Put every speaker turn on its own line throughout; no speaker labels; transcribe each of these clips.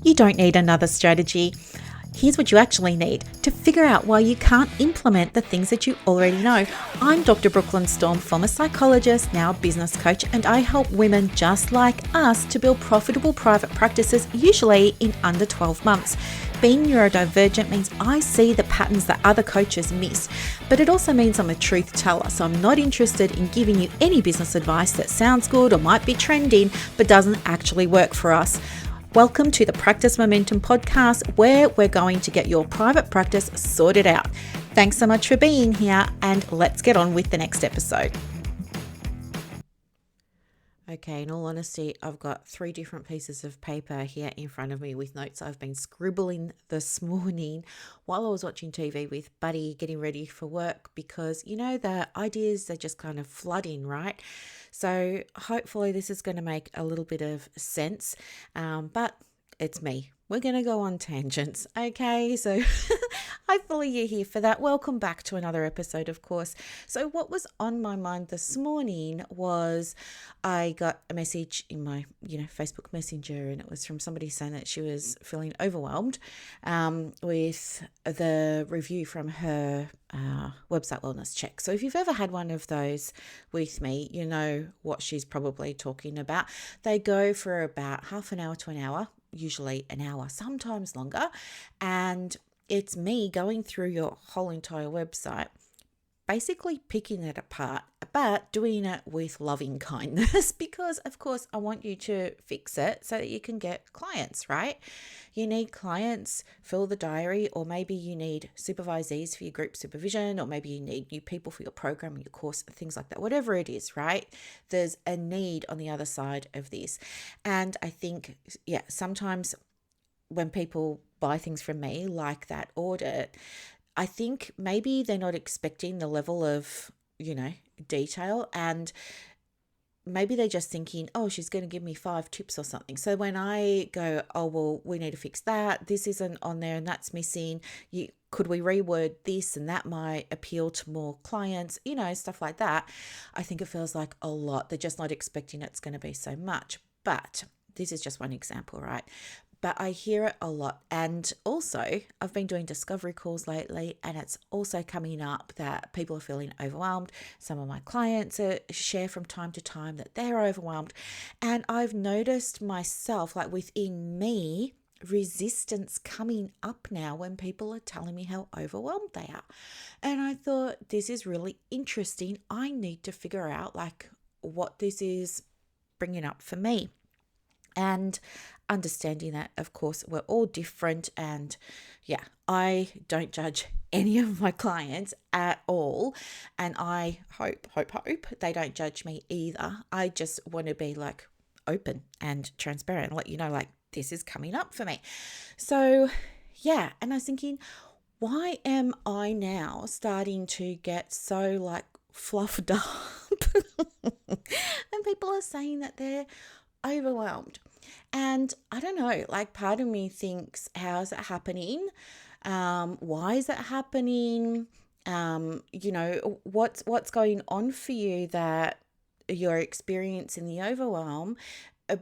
You don't need another strategy. Here's what you actually need to figure out why you can't implement the things that you already know. I'm Dr. Brooklyn Storme, former psychologist, now business coach, and I help women just like us to build profitable private practices, usually in under 12 months. Being neurodivergent means I see the patterns that other coaches miss, but it also means I'm a truth teller, so I'm not interested in giving you any business advice that sounds good or might be trending, but doesn't actually work for us. Welcome to the Practice Momentum podcast, where we're going to get your private practice sorted out. Thanks so much for being here, and let's get on with the next episode. Okay, in all honesty, I've got 3 different pieces of paper here in front of me with notes I've been scribbling this morning while I was watching TV with Buddy getting ready for work, because the ideas, they just kind of flood in, right? So hopefully this is going to make a little bit of sense, but it's me. We're going to go on tangents, okay? So hopefully you're here for that. Welcome back to another episode, of course. So what was on my mind this morning was I got a message in my, Facebook Messenger, and it was from somebody saying that she was feeling overwhelmed with the review from her website wellness check. So if you've ever had one of those with me, you know what she's probably talking about. They go for about half an hour to an hour, usually an hour, sometimes longer. And it's me going through your whole entire website, basically picking it apart, but doing it with loving kindness, because of course I want you to fix it so that you can get clients, right? You need clients, fill the diary, or maybe you need supervisees for your group supervision, or maybe you need new people for your program, your course, things like that, whatever it is, right? There's a need on the other side of this. And I think, sometimes when people buy things from me, like that audit, I think maybe they're not expecting the level of, detail, and maybe they're just thinking, oh, she's going to give me 5 tips or something. So when I go, oh, well, we need to fix that, this isn't on there and that's missing, could we reword this, and that might appeal to more clients, stuff like that. I think it feels like a lot. They're just not expecting it's going to be so much. But this is just one example, right? But I hear it a lot. And also, I've been doing discovery calls lately, and it's also coming up that people are feeling overwhelmed. Some of my clients share from time to time that they're overwhelmed. And I've noticed myself, like within me, resistance coming up now when people are telling me how overwhelmed they are. And I thought, this is really interesting. I need to figure out what this is bringing up for me. And understanding that, of course, we're all different, and I don't judge any of my clients at all, and I hope they don't judge me either. I just want to be open and transparent and let you know this is coming up for me. So and I was thinking, why am I now starting to get so fluffed up when people are saying that they're overwhelmed? And I don't know, part of me thinks, how is it happening? Why is it happening? What's going on for you that you're experiencing the overwhelm,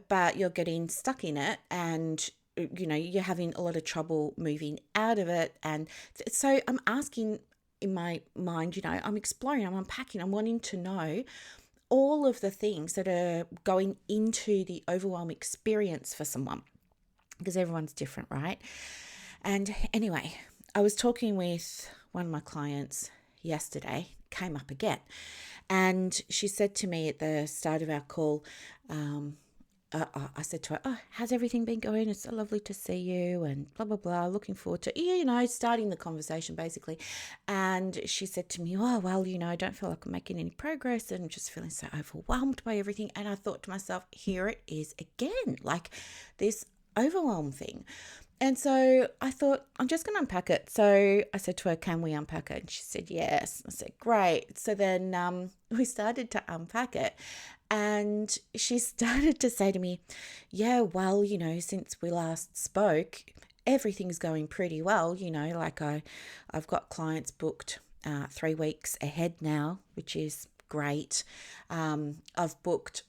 but you're getting stuck in it, and you're having a lot of trouble moving out of it. And so I'm asking in my mind, I'm exploring, I'm unpacking, I'm wanting to know all of the things that are going into the overwhelm experience for someone, because everyone's different, right? And anyway, I was talking with one of my clients yesterday, came up again, and she said to me at the start of our call, I said to her, oh, how's everything been going? It's so lovely to see you, and blah, blah, blah. Looking forward to, starting the conversation basically. And she said to me, oh, well, I don't feel like I'm making any progress, and just feeling so overwhelmed by everything. And I thought to myself, here it is again, this overwhelm thing. And so I thought, I'm just going to unpack it. So I said to her, can we unpack it? And she said, yes. I said, great. So then we started to unpack it. And she started to say to me, yeah, well, since we last spoke, everything's going pretty well. I've got clients booked 3 weeks ahead now, which is great. I've booked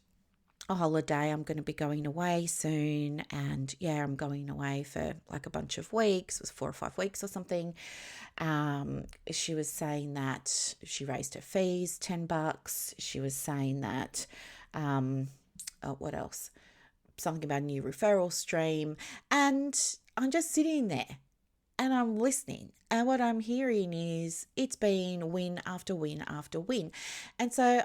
a holiday. I'm going to be going away soon. And yeah, I'm going away for like a bunch of weeks. It was 4 or 5 weeks or something. She was saying that she raised her fees $10. She was saying that, what else? Something about a new referral stream. And I'm just sitting there and I'm listening. And what I'm hearing is it's been win after win after win. And so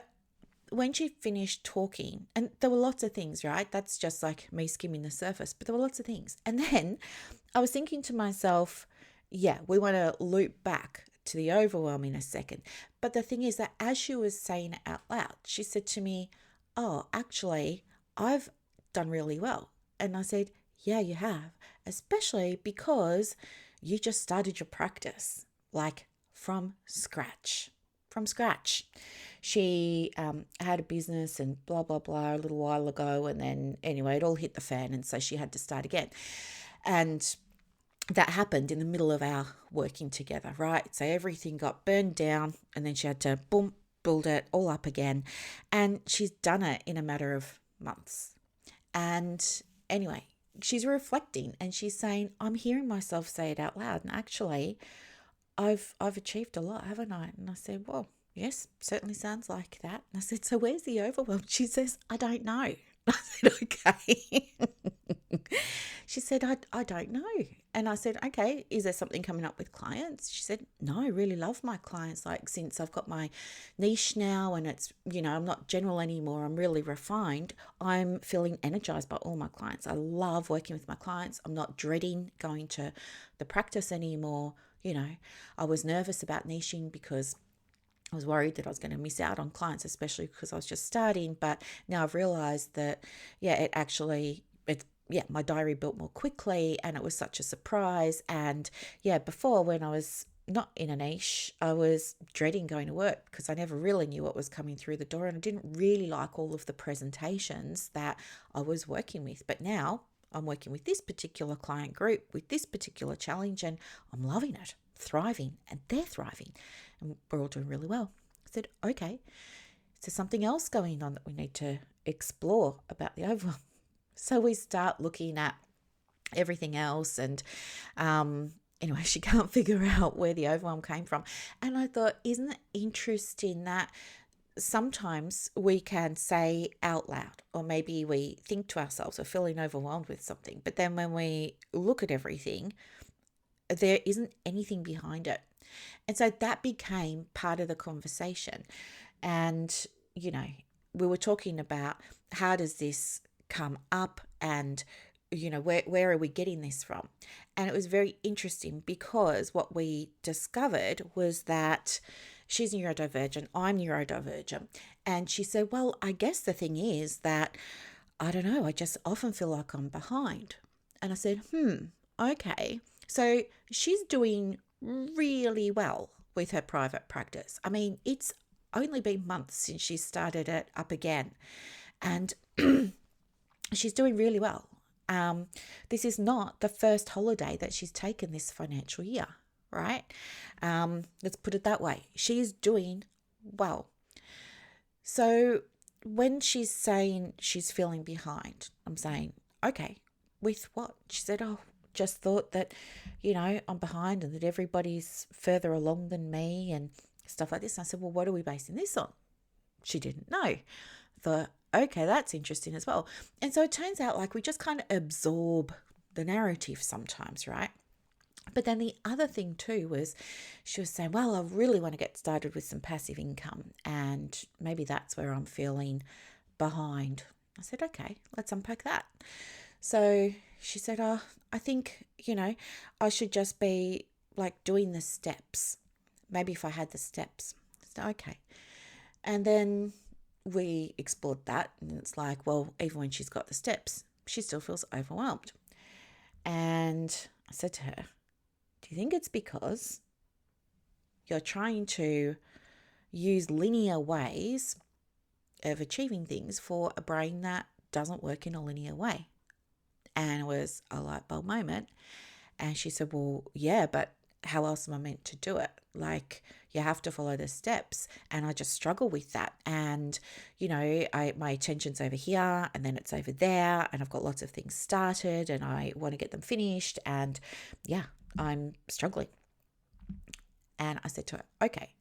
when she finished talking, and there were lots of things, right? That's just like me skimming the surface, but there were lots of things. And then I was thinking to myself, yeah, we want to loop back to the overwhelm in a second. But the thing is that as she was saying it out loud, she said to me, oh, actually, I've done really well. And I said, yeah, you have, especially because you just started your practice like from scratch. From scratch. She had a business and blah, blah, blah a little while ago. And then anyway, it all hit the fan. And so she had to start again. And that happened in the middle of our working together, right? So everything got burned down and then she had to boom, build it all up again. And she's done it in a matter of months. And anyway, she's reflecting and she's saying, I'm hearing myself say it out loud. And actually, I've achieved a lot, haven't I? And I said, well, yes, certainly sounds like that. And I said, so where's the overwhelm? She says, I don't know. I said, okay. She said, I don't know. And I said, okay, is there something coming up with clients? She said, no, I really love my clients. Like since I've got my niche now and it's, I'm not general anymore. I'm really refined. I'm feeling energized by all my clients. I love working with my clients. I'm not dreading going to the practice anymore. I was nervous about niching because I was worried that I was going to miss out on clients, especially because I was just starting. But now I've realized that, my diary built more quickly and it was such a surprise. And yeah, before when I was not in a niche, I was dreading going to work because I never really knew what was coming through the door and I didn't really like all of the presentations that I was working with. But now I'm working with this particular client group with this particular challenge and I'm loving it, thriving, and they're thriving. And we're all doing really well. I said, okay, is there something else going on that we need to explore about the overwhelm? So we start looking at everything else and anyway, she can't figure out where the overwhelm came from. And I thought, isn't it interesting that sometimes we can say out loud, or maybe we think to ourselves, we're feeling overwhelmed with something, but then when we look at everything, there isn't anything behind it. And so that became part of the conversation. And, we were talking about how does this come up and, where are we getting this from? And it was very interesting because what we discovered was that she's neurodivergent, I'm neurodivergent. And she said, well, I guess the thing is that, I don't know, I just often feel like I'm behind. And I said, okay. So she's doing really well with her private practice. I mean, it's only been months since she started it up again. And she's doing really well. This is not the first holiday that she's taken this financial year, right? Let's put it that way. She is doing well. So when she's saying she's feeling behind, I'm saying, okay, with what? She said, oh, just thought that, I'm behind and that everybody's further along than me and stuff like this. And I said, well, what are we basing this on? She didn't know. I thought, okay, that's interesting as well. And so it turns out like we just kind of absorb the narrative sometimes, right? But then the other thing too was she was saying, well, I really want to get started with some passive income and maybe that's where I'm feeling behind. I said, okay, let's unpack that. So she said, oh, I think, I should just be like doing the steps. Maybe if I had the steps. I said, okay. And then we explored that and it's like, well, even when she's got the steps, she still feels overwhelmed. And I said to her, do you think it's because you're trying to use linear ways of achieving things for a brain that doesn't work in a linear way? And it was a light bulb moment. And she said, well, yeah, but how else am I meant to do it? Like, you have to follow the steps, and I just struggle with that. And my attention's over here, and then it's over there, and I've got lots of things started, and I want to get them finished, and yeah, I'm struggling. And I said to her, okay,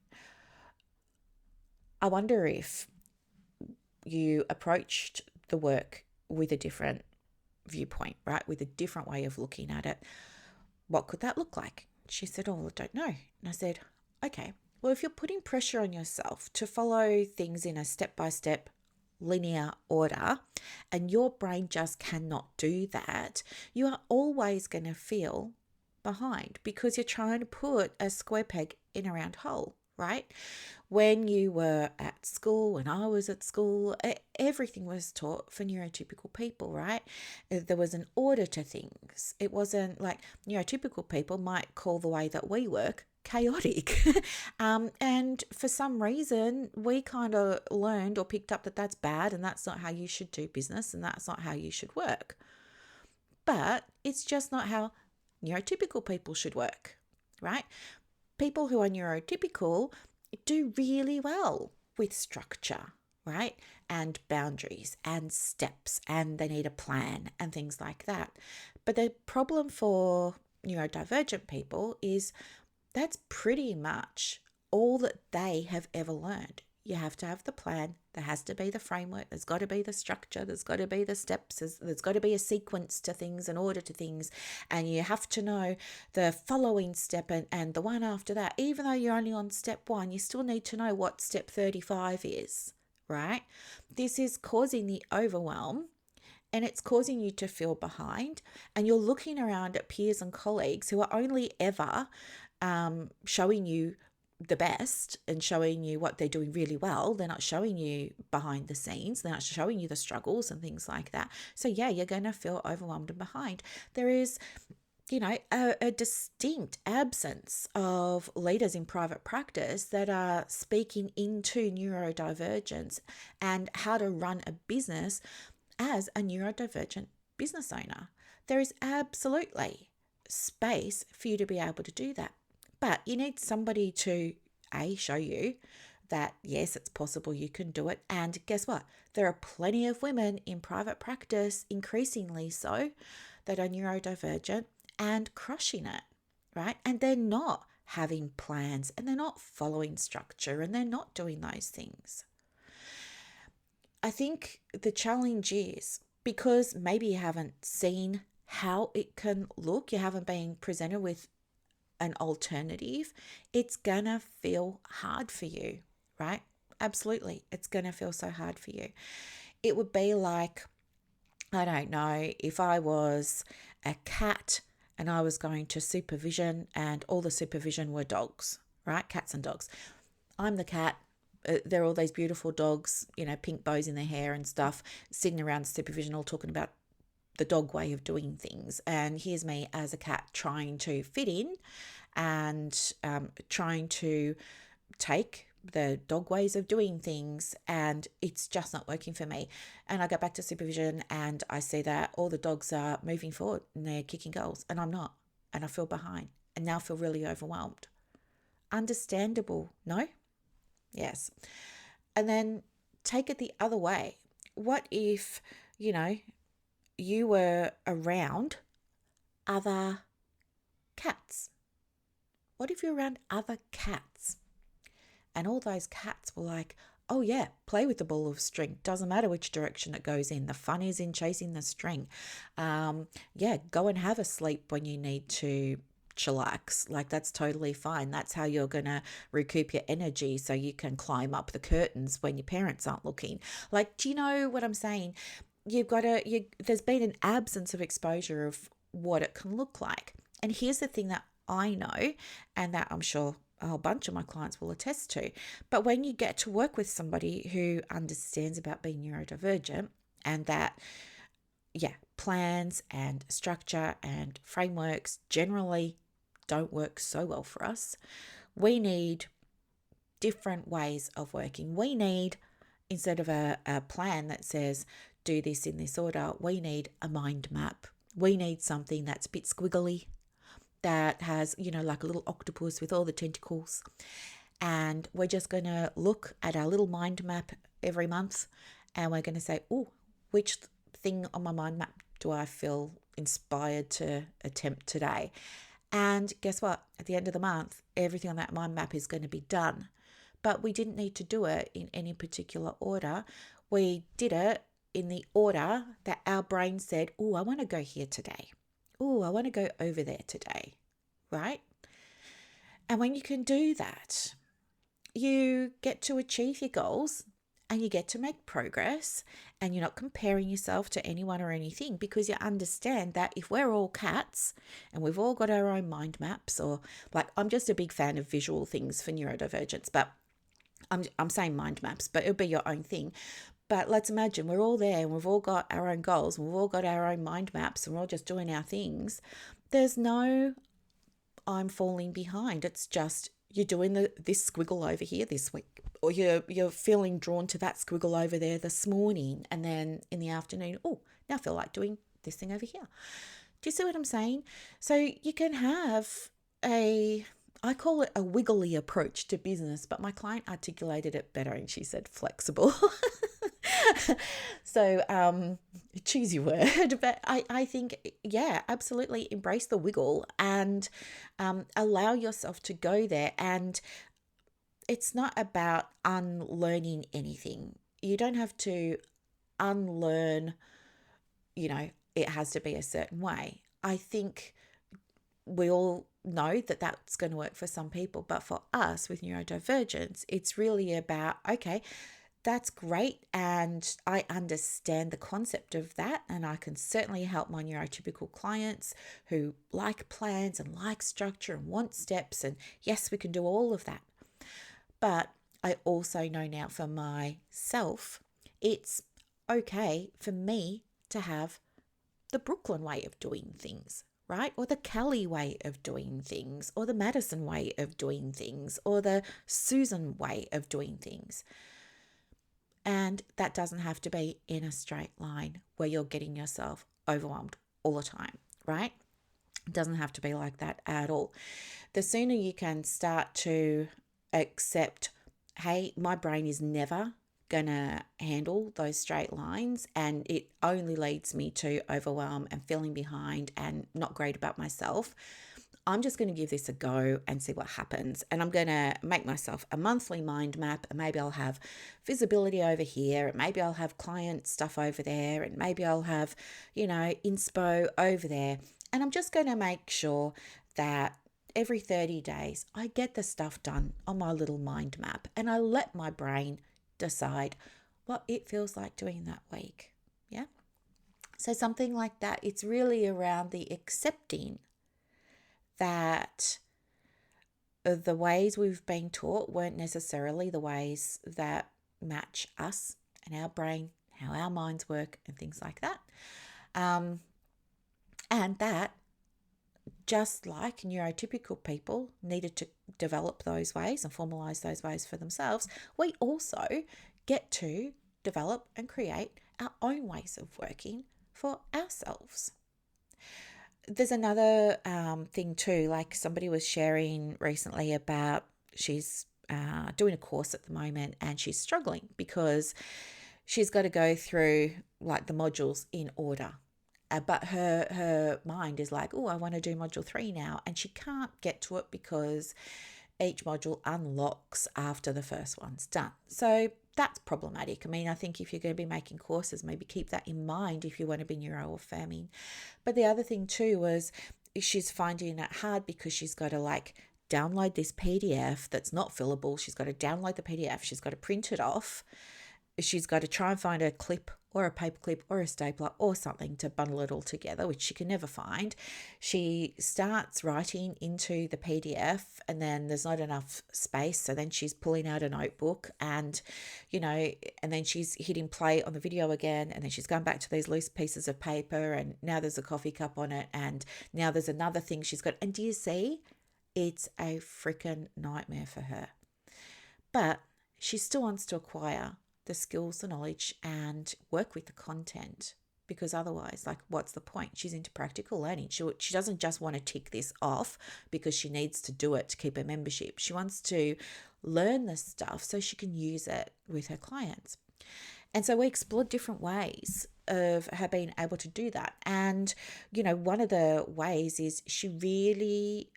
I wonder if you approached the work with a different viewpoint, right? With a different way of looking at it. What could that look like? She said, oh, I don't know. And I said, okay, well, if you're putting pressure on yourself to follow things in a step-by-step linear order, and your brain just cannot do that, you are always going to feel behind because you're trying to put a square peg in a round hole, right? When you were at school, when I was at school, everything was taught for neurotypical people, right? There was an order to things. It wasn't like neurotypical people might call the way that we work chaotic. And for some reason, we kind of learned or picked up that that's bad and that's not how you should do business and that's not how you should work. But it's just not how neurotypical people should work, right? People who are neurotypical do really well with structure, right? And boundaries and steps, and they need a plan and things like that. But the problem for neurodivergent people is that's pretty much all that they have ever learned. You have to have the plan. There has to be the framework. There's got to be the structure. There's got to be the steps. There's got to be a sequence to things, an order to things. And you have to know the following step and the one after that. Even though you're only on step 1, you still need to know what step 35 is, right? This is causing the overwhelm, and it's causing you to feel behind. And you're looking around at peers and colleagues who are only ever showing you the best and showing you what they're doing really well. They're not showing you behind the scenes. They're not showing you the struggles and things like that. So yeah, you're going to feel overwhelmed and behind. There is, a distinct absence of leaders in private practice that are speaking into neurodivergence and how to run a business as a neurodivergent business owner. There is absolutely space for you to be able to do that. But you need somebody to, show you that, yes, it's possible you can do it. And guess what? There are plenty of women in private practice, increasingly so, that are neurodivergent and crushing it, right? And they're not having plans and they're not following structure and they're not doing those things. I think the challenge is because maybe you haven't seen how it can look, you haven't been presented with an alternative, it's gonna feel hard for you, right? Absolutely. It's gonna feel so hard for you. It would be like, I don't know, if I was a cat and I was going to supervision and all the supervision were dogs, right? Cats and dogs. I'm the cat. There are all these beautiful dogs, pink bows in their hair and stuff, sitting around supervision all talking about the dog way of doing things. And here's me as a cat trying to fit in and trying to take the dog ways of doing things, and it's just not working for me. And I go back to supervision and I see that all the dogs are moving forward and they're kicking goals and I'm not, and I feel behind and now feel really overwhelmed. Understandable, no? Yes. And then take it the other way. What if, you were around other cats? What if you're around other cats and all those cats were like, oh yeah, play with the ball of string. Doesn't matter which direction it goes in. The fun is in chasing the string. Go and have a sleep when you need to chillax. Like, that's totally fine. That's how you're going to recoup your energy so you can climb up the curtains when your parents aren't looking. Like, do you know what I'm saying? There's been an absence of exposure of what it can look like. And here's the thing that I know, and that I'm sure a whole bunch of my clients will attest to. But when you get to work with somebody who understands about being neurodivergent and that, plans and structure and frameworks generally don't work so well for us, we need different ways of working. We need, instead of a plan that says, do this in this order, we need a mind map. We need something that's a bit squiggly. that has, like a little octopus with all the tentacles. And we're just going to look at our little mind map every month, and we're going to say, oh, which thing on my mind map do I feel inspired to attempt today? And guess what? At the end of the month, everything on that mind map is going to be done. But we didn't need to do it in any particular order. We did it in the order that our brain said, oh, I want to go here today. Oh, I want to go over there today, right? And when you can do that, you get to achieve your goals and you get to make progress, and you're not comparing yourself to anyone or anything, because you understand that if we're all cats and we've all got our own mind maps, or like, I'm just a big fan of visual things for neurodivergence, but I'm saying mind maps, but it'll be your own thing. But let's imagine we're all there and we've all got our own goals and we've all got our own mind maps and we're all just doing our things. There's no I'm falling behind. It's just you're doing this squiggle over here this week, or you're feeling drawn to that squiggle over there this morning, and then in the afternoon, oh, now I feel like doing this thing over here. Do you see what I'm saying? So you can have I call it a wiggly approach to business, but my client articulated it better and she said flexible. So choose your word, but I think, yeah, absolutely embrace the wiggle and allow yourself to go there. And it's not about unlearning anything. You don't have to unlearn, it has to be a certain way. I think we all know that that's going to work for some people, but for us with neurodivergence, it's really about, okay, that's great, and I understand the concept of that, and I can certainly help my neurotypical clients who like plans and like structure and want steps, and yes, we can do all of that. But I also know now for myself, it's okay for me to have the Brooklyn way of doing things, right? Or the Cali way of doing things, or the Madison way of doing things, or the Susan way of doing things. And that doesn't have to be in a straight line where you're getting yourself overwhelmed all the time, right? It doesn't have to be like that at all. The sooner you can start to accept, hey, my brain is never going to handle those straight lines, and it only leads me to overwhelm and feeling behind and not great about myself. I'm just going to give this a go and see what happens. And I'm going to make myself a monthly mind map, and maybe I'll have visibility over here, and maybe I'll have client stuff over there, and maybe I'll have, inspo over there. And I'm just going to make sure that every 30 days I get the stuff done on my little mind map, and I let my brain decide what it feels like doing that week. Yeah. So something like that. It's really around the accepting that the ways we've been taught weren't necessarily the ways that match us and our brain, how our minds work, and things like that. And that, just like neurotypical people needed to develop those ways and formalize those ways for themselves, we also get to develop and create our own ways of working for ourselves. There's another thing too, like somebody was sharing recently about she's doing a course at the moment and she's struggling because she's got to go through like the modules in order. But her mind is like, oh, I want to do module 3 now. And she can't get to it because each module unlocks after the first one's done. So that's problematic. I mean, I think if you're going to be making courses, maybe keep that in mind if you want to be neuroaffirming. But the other thing too was she's finding it hard because she's got to like download this PDF that's not fillable. She's got to download the PDF. She's got to print it off. She's got to try and find a clip or a paper clip or a stapler or something to bundle it all together, which she can never find. She starts writing into the PDF and then there's not enough space. So then she's pulling out a notebook and, and then she's hitting play on the video again. And then she's going back to these loose pieces of paper and now there's a coffee cup on it. And now there's another thing she's got. And do you see? It's a freaking nightmare for her. But she still wants to acquire the skills, the knowledge, and work with the content. because otherwise, like, what's the point? She's into practical learning. She doesn't just want to tick this off because she needs to do it to keep her membership. She wants to learn this stuff so she can use it with her clients. And so we explored different ways of her being able to do that. And, one of the ways is she really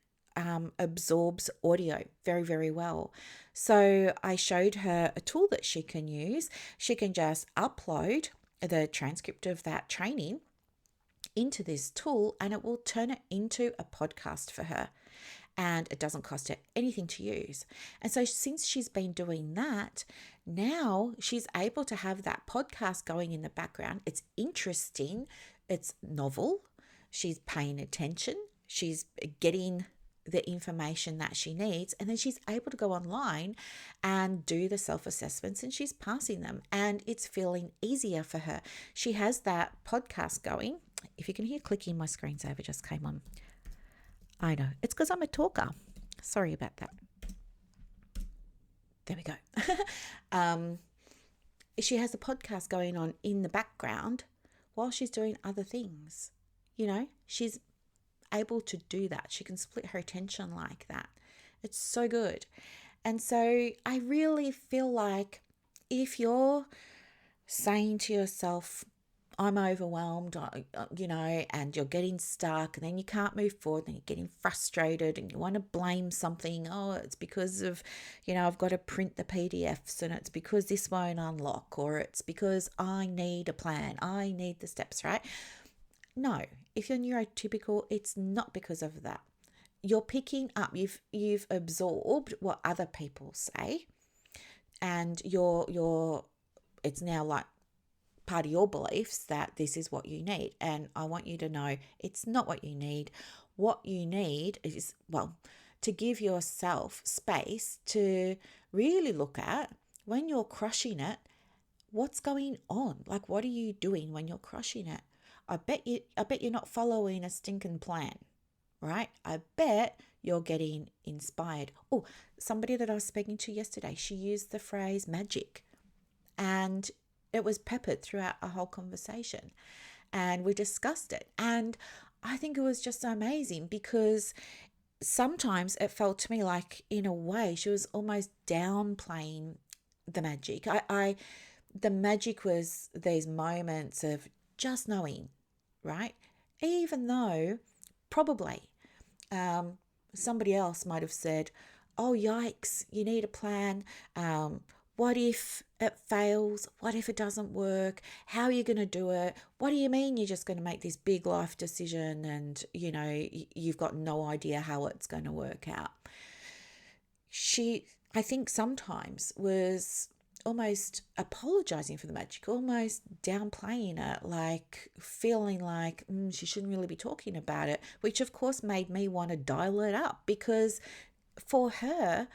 absorbs audio very, very well. So I showed her a tool that she can use. She can just upload the transcript of that training into this tool and it will turn it into a podcast for her. And it doesn't cost her anything to use. And so since she's been doing that, now she's able to have that podcast going in the background. It's interesting. It's novel. She's paying attention. She's getting the information that she needs. And then she's able to go online and do the self-assessments and she's passing them. And it's feeling easier for her. She has that podcast going. If you can hear clicking, my screensaver just came on. I know. It's because I'm a talker. Sorry about that. There we go. She has a podcast going on in the background while she's doing other things. She's able to do that. She can split her attention like that. It's so good. And so I really feel like if you're saying to yourself, I'm overwhelmed, and you're getting stuck and then you can't move forward and you're getting frustrated and you want to blame something. Oh, it's because of, I've got to print the PDFs and it's because this won't unlock, or it's because I need a plan. I need the steps, right? No, if you're neurotypical, it's not because of that. You're picking up, you've absorbed what other people say and it's now like part of your beliefs that this is what you need. And I want you to know it's not what you need. What you need is, to give yourself space to really look at when you're crushing it, what's going on? Like, what are you doing when you're crushing it? I bet you're not following a stinking plan, right? I bet you're getting inspired. Oh, somebody that I was speaking to yesterday, she used the phrase magic and it was peppered throughout our whole conversation and we discussed it. And I think it was just amazing because sometimes it felt to me like, in a way, she was almost downplaying the magic. The magic was these moments of just knowing, right? Even though probably somebody else might have said, oh, yikes, you need a plan. What if it fails? What if it doesn't work? How are you going to do it? What do you mean you're just going to make this big life decision and, you've got no idea how it's going to work out? She, I think sometimes was almost apologizing for the magic, almost downplaying it, like feeling like she shouldn't really be talking about it, which of course made me want to dial it up because for her,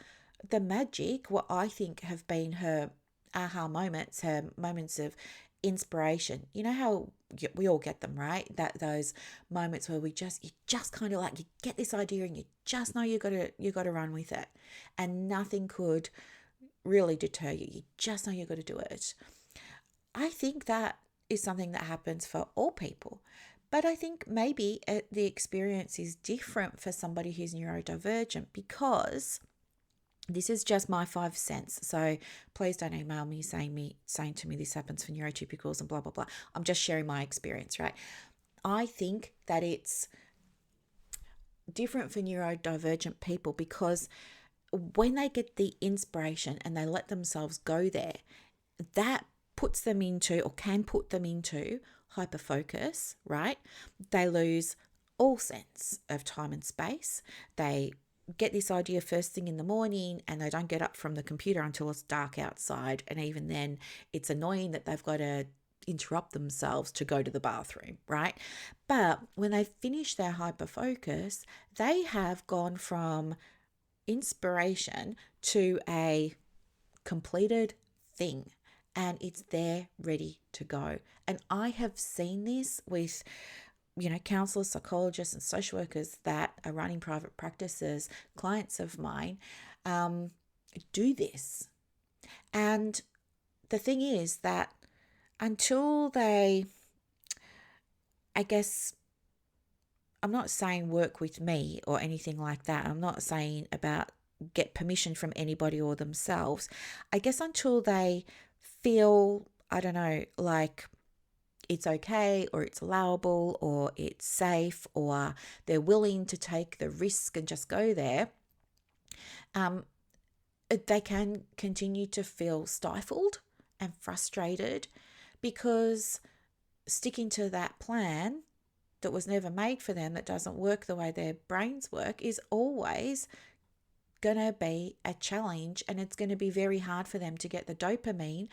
the magic, what I think have been her aha moments, her moments of inspiration. You know how we all get them, right? That those moments where you just kind of like, you get this idea and you just know you got to run with it, and nothing could really deter you. You just know you got to do it. I think that is something that happens for all people. But I think maybe the experience is different for somebody who's neurodivergent because this is just my 5 cents. So please don't email me saying to me this happens for neurotypicals and blah, blah, blah. I'm just sharing my experience, right? I think that it's different for neurodivergent people because when they get the inspiration and they let themselves go there, that puts them into, or can put them into, hyperfocus, right? They lose all sense of time and space. They get this idea first thing in the morning and they don't get up from the computer until it's dark outside. And even then, it's annoying that they've got to interrupt themselves to go to the bathroom, right? But when they finish their hyperfocus, they have gone from inspiration to a completed thing and it's there ready to go. And I have seen this with counsellors, psychologists and social workers that are running private practices, clients of mine, do this. And the thing is that until they I guess I'm not saying work with me or anything like that. I'm not saying about get permission from anybody or themselves. I guess until they feel, I don't know, like it's okay or it's allowable or it's safe or they're willing to take the risk and just go there, they can continue to feel stifled and frustrated because sticking to that plan that was never made for them, that doesn't work the way their brains work, is always going to be a challenge, and it's going to be very hard for them to get the dopamine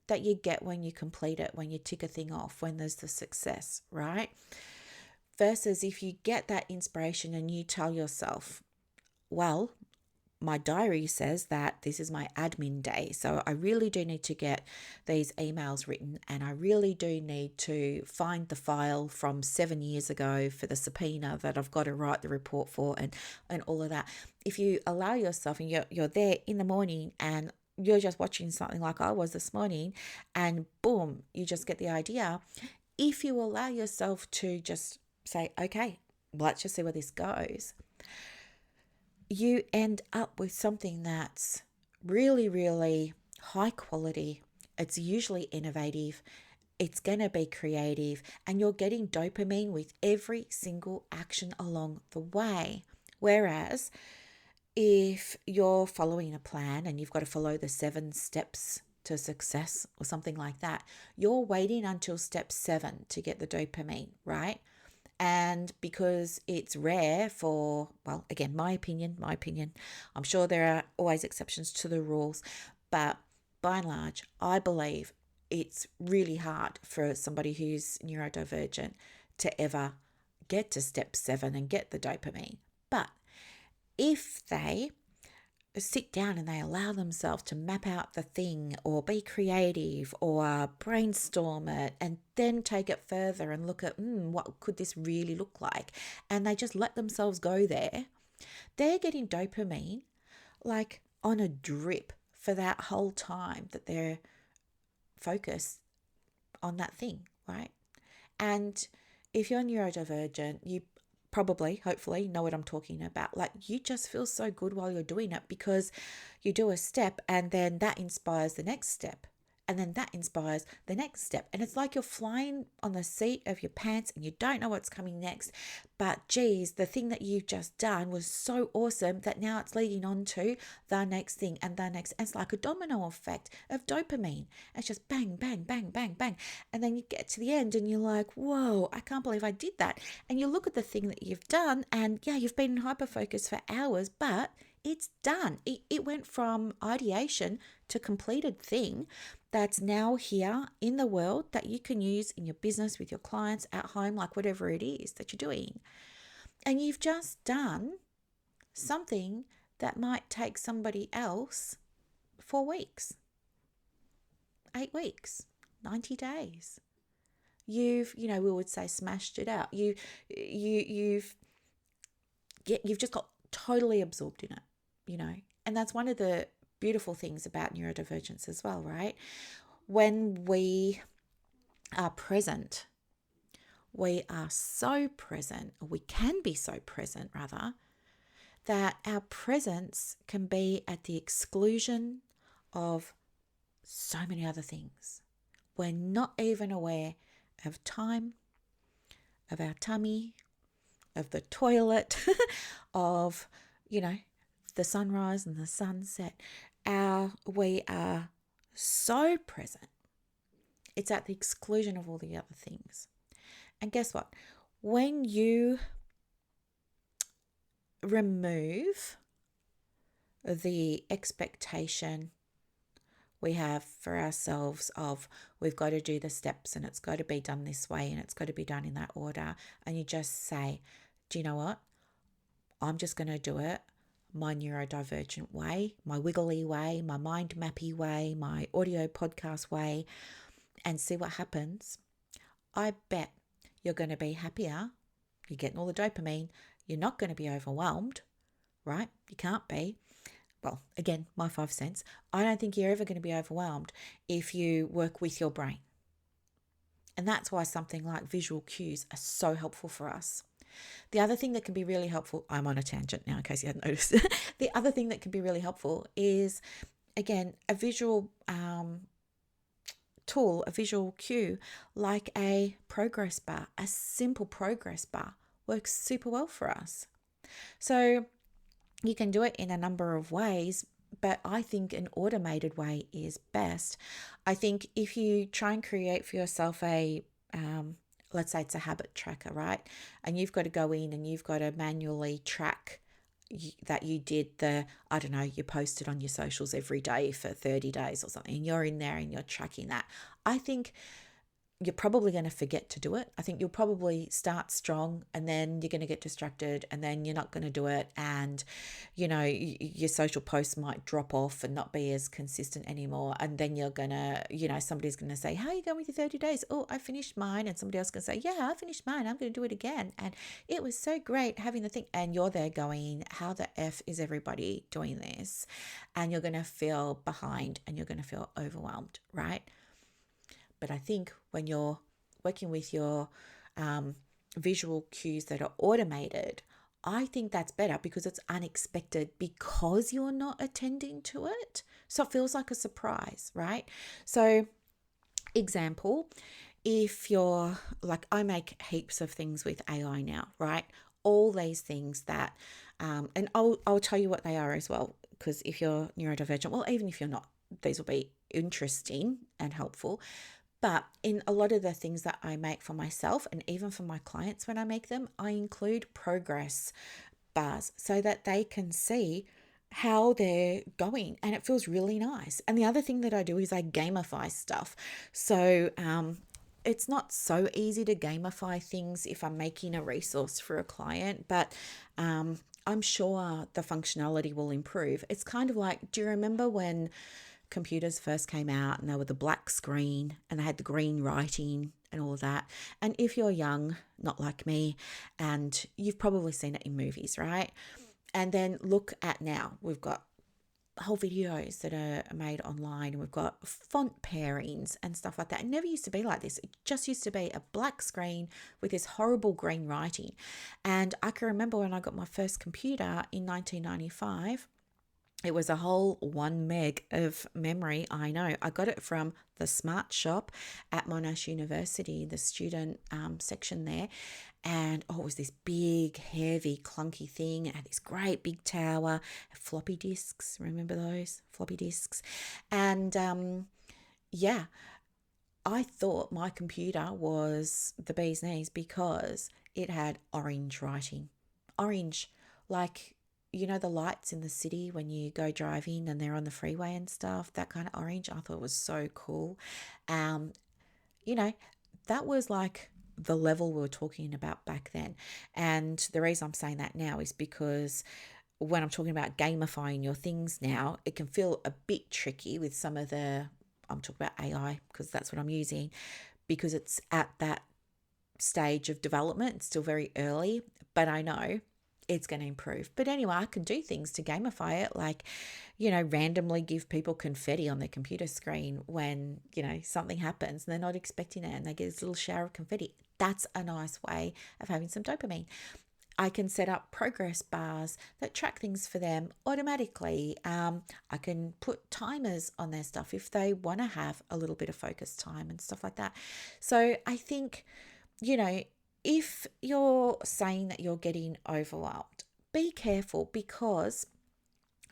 that you get when you complete it, when you tick a thing off, when there's the success, right? Versus if you get that inspiration and you tell yourself, well, my diary says that this is my admin day. So I really do need to get these emails written, and I really do need to find the file from 7 years ago for the subpoena that I've got to write the report for, and all of that. If you allow yourself and you're there in the morning and you're just watching something like I was this morning, and boom, you just get the idea. If you allow yourself to just say, okay, let's just see where this goes, you end up with something that's really, really high quality. It's usually innovative. It's going to be creative, and you're getting dopamine with every single action along the way. Whereas if you're following a plan and you've got to follow the 7 steps to success or something like that, you're waiting until step 7 to get the dopamine, right? And because it's rare for, well, again, my opinion, I'm sure there are always exceptions to the rules, but by and large, I believe it's really hard for somebody who's neurodivergent to ever get to step 7 and get the dopamine. But if they sit down and they allow themselves to map out the thing or be creative or brainstorm it and then take it further and look at what could this really look like, and they just let themselves go there, they're getting dopamine like on a drip for that whole time that they're focused on that thing, right? And if you're neurodivergent, you probably, hopefully, know what I'm talking about. Like, you just feel so good while you're doing it because you do a step and then that inspires the next step. And then that inspires the next step. And it's like you're flying on the seat of your pants and you don't know what's coming next. But geez, the thing that you've just done was so awesome that now it's leading on to the next thing and the next. And it's like a domino effect of dopamine. It's just bang, bang, bang, bang, bang. And then you get to the end and you're like, whoa, I can't believe I did that. And you look at the thing that you've done and yeah, you've been in hyperfocus for hours, but it's done. It went from ideation to completed thing that's now here in the world that you can use in your business, with your clients, at home, like whatever it is that you're doing. And you've just done something that might take somebody else 4 weeks, 8 weeks, 90 days. You've, we would say smashed it out. You've just got totally absorbed in it, and that's one of the beautiful things about neurodivergence as well, right? When we are present, we are so present, or we can be so present rather, that our presence can be at the exclusion of so many other things. We're not even aware of time, of our tummy, of the toilet, of, the sunrise and the sunset. We are so present. It's at the exclusion of all the other things. And guess what? When you remove the expectation we have for ourselves of we've got to do the steps and it's got to be done this way and it's got to be done in that order, and you just say, do you know what? I'm just going to do it my neurodivergent way, my wiggly way, my mind mappy way, my audio podcast way, and see what happens. I bet you're going to be happier. You're getting all the dopamine. You're not going to be overwhelmed, right? You can't be. Well, again, my 5 cents. I don't think you're ever going to be overwhelmed if you work with your brain. And that's why something like visual cues are so helpful for us. The other thing that can be really helpful, I'm on a tangent now in case you hadn't noticed. The other thing that can be really helpful is, again, a visual tool, a visual cue, like a progress bar. A simple progress bar works super well for us. So you can do it in a number of ways, but I think an automated way is best. I think if you try and create for yourself a, let's say it's a habit tracker, right? And you've got to go in and you've got to manually track that you did I don't know, you posted on your socials every day for 30 days or something, and you're in there and you're tracking that. I think you're probably going to forget to do it. I think you'll probably start strong and then you're going to get distracted and then you're not going to do it. And, your social posts might drop off and not be as consistent anymore. And then you're going to, somebody's going to say, how are you going with your 30 days? Oh, I finished mine. And somebody else can say, yeah, I finished mine. I'm going to do it again. And it was so great having the thing. And you're there going, how the F is everybody doing this? And you're going to feel behind and you're going to feel overwhelmed, right? But I think when you're working with your visual cues that are automated, I think that's better because it's unexpected, because you're not attending to it. So it feels like a surprise, right? So, example, if you're like, I make heaps of things with AI now, right? All these things that, and I'll tell you what they are as well, because if you're neurodivergent, well, even if you're not, these will be interesting and helpful. But in a lot of the things that I make for myself and even for my clients when I make them, I include progress bars so that they can see how they're going, and it feels really nice. And the other thing that I do is I gamify stuff. So it's not so easy to gamify things if I'm making a resource for a client, but I'm sure the functionality will improve. It's kind of like, do you remember when computers first came out and they were the black screen and they had the green writing and all of that? And if you're young, not like me, and you've probably seen it in movies, right? And then look at now, we've got whole videos that are made online, and we've got font pairings and stuff like that. It never used to be like this. It just used to be a black screen with this horrible green writing. And I can remember when I got my first computer in 1995, it was a whole 1 meg of memory. I know. I got it from the Smart Shop at Monash University, the student section there. And it was this big, heavy, clunky thing. It had this great big tower, floppy disks. Remember those floppy disks? And I thought my computer was the bee's knees because it had orange writing. Orange, like, the lights in the city when you go driving and they're on the freeway and stuff, that kind of orange. I thought it was so cool. That was like the level we were talking about back then. And the reason I'm saying that now is because when I'm talking about gamifying your things now, it can feel a bit tricky with some of I'm talking about AI because that's what I'm using, because it's at that stage of development. It's still very early, but I know it's going to improve. But anyway, I can do things to gamify it, like, randomly give people confetti on their computer screen when, something happens and they're not expecting it and they get this little shower of confetti. That's a nice way of having some dopamine. I can set up progress bars that track things for them automatically. I can put timers on their stuff if they want to have a little bit of focus time and stuff like that. So I think, if you're saying that you're getting overwhelmed, be careful, because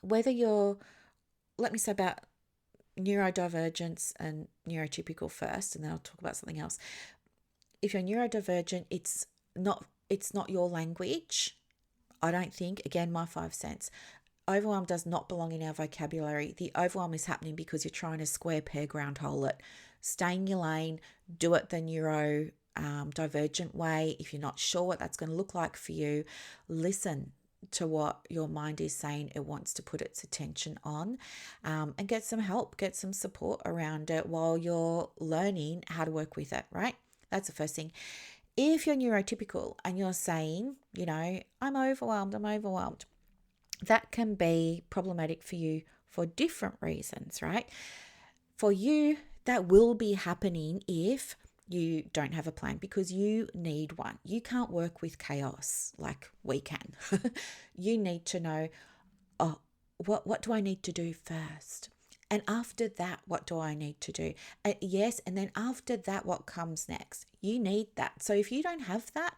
whether let me say about neurodivergence and neurotypical first, and then I'll talk about something else. If you're neurodivergent, it's not your language. I don't think, again, my 5 cents. Overwhelm does not belong in our vocabulary. The overwhelm is happening because you're trying to square peg round hole it. Stay in your lane, do it the divergent way. If you're not sure what that's going to look like for you, listen to what your mind is saying it wants to put its attention on, and get some help, get some support around it while you're learning how to work with it, right? That's the first thing. If you're neurotypical and you're saying, I'm overwhelmed, that can be problematic for you for different reasons, right? For you, that will be happening if you don't have a plan because you need one. You can't work with chaos like we can. You need to know, oh, what do I need to do first? And after that, what do I need to do? Yes, and then after that, what comes next? You need that. So if you don't have that,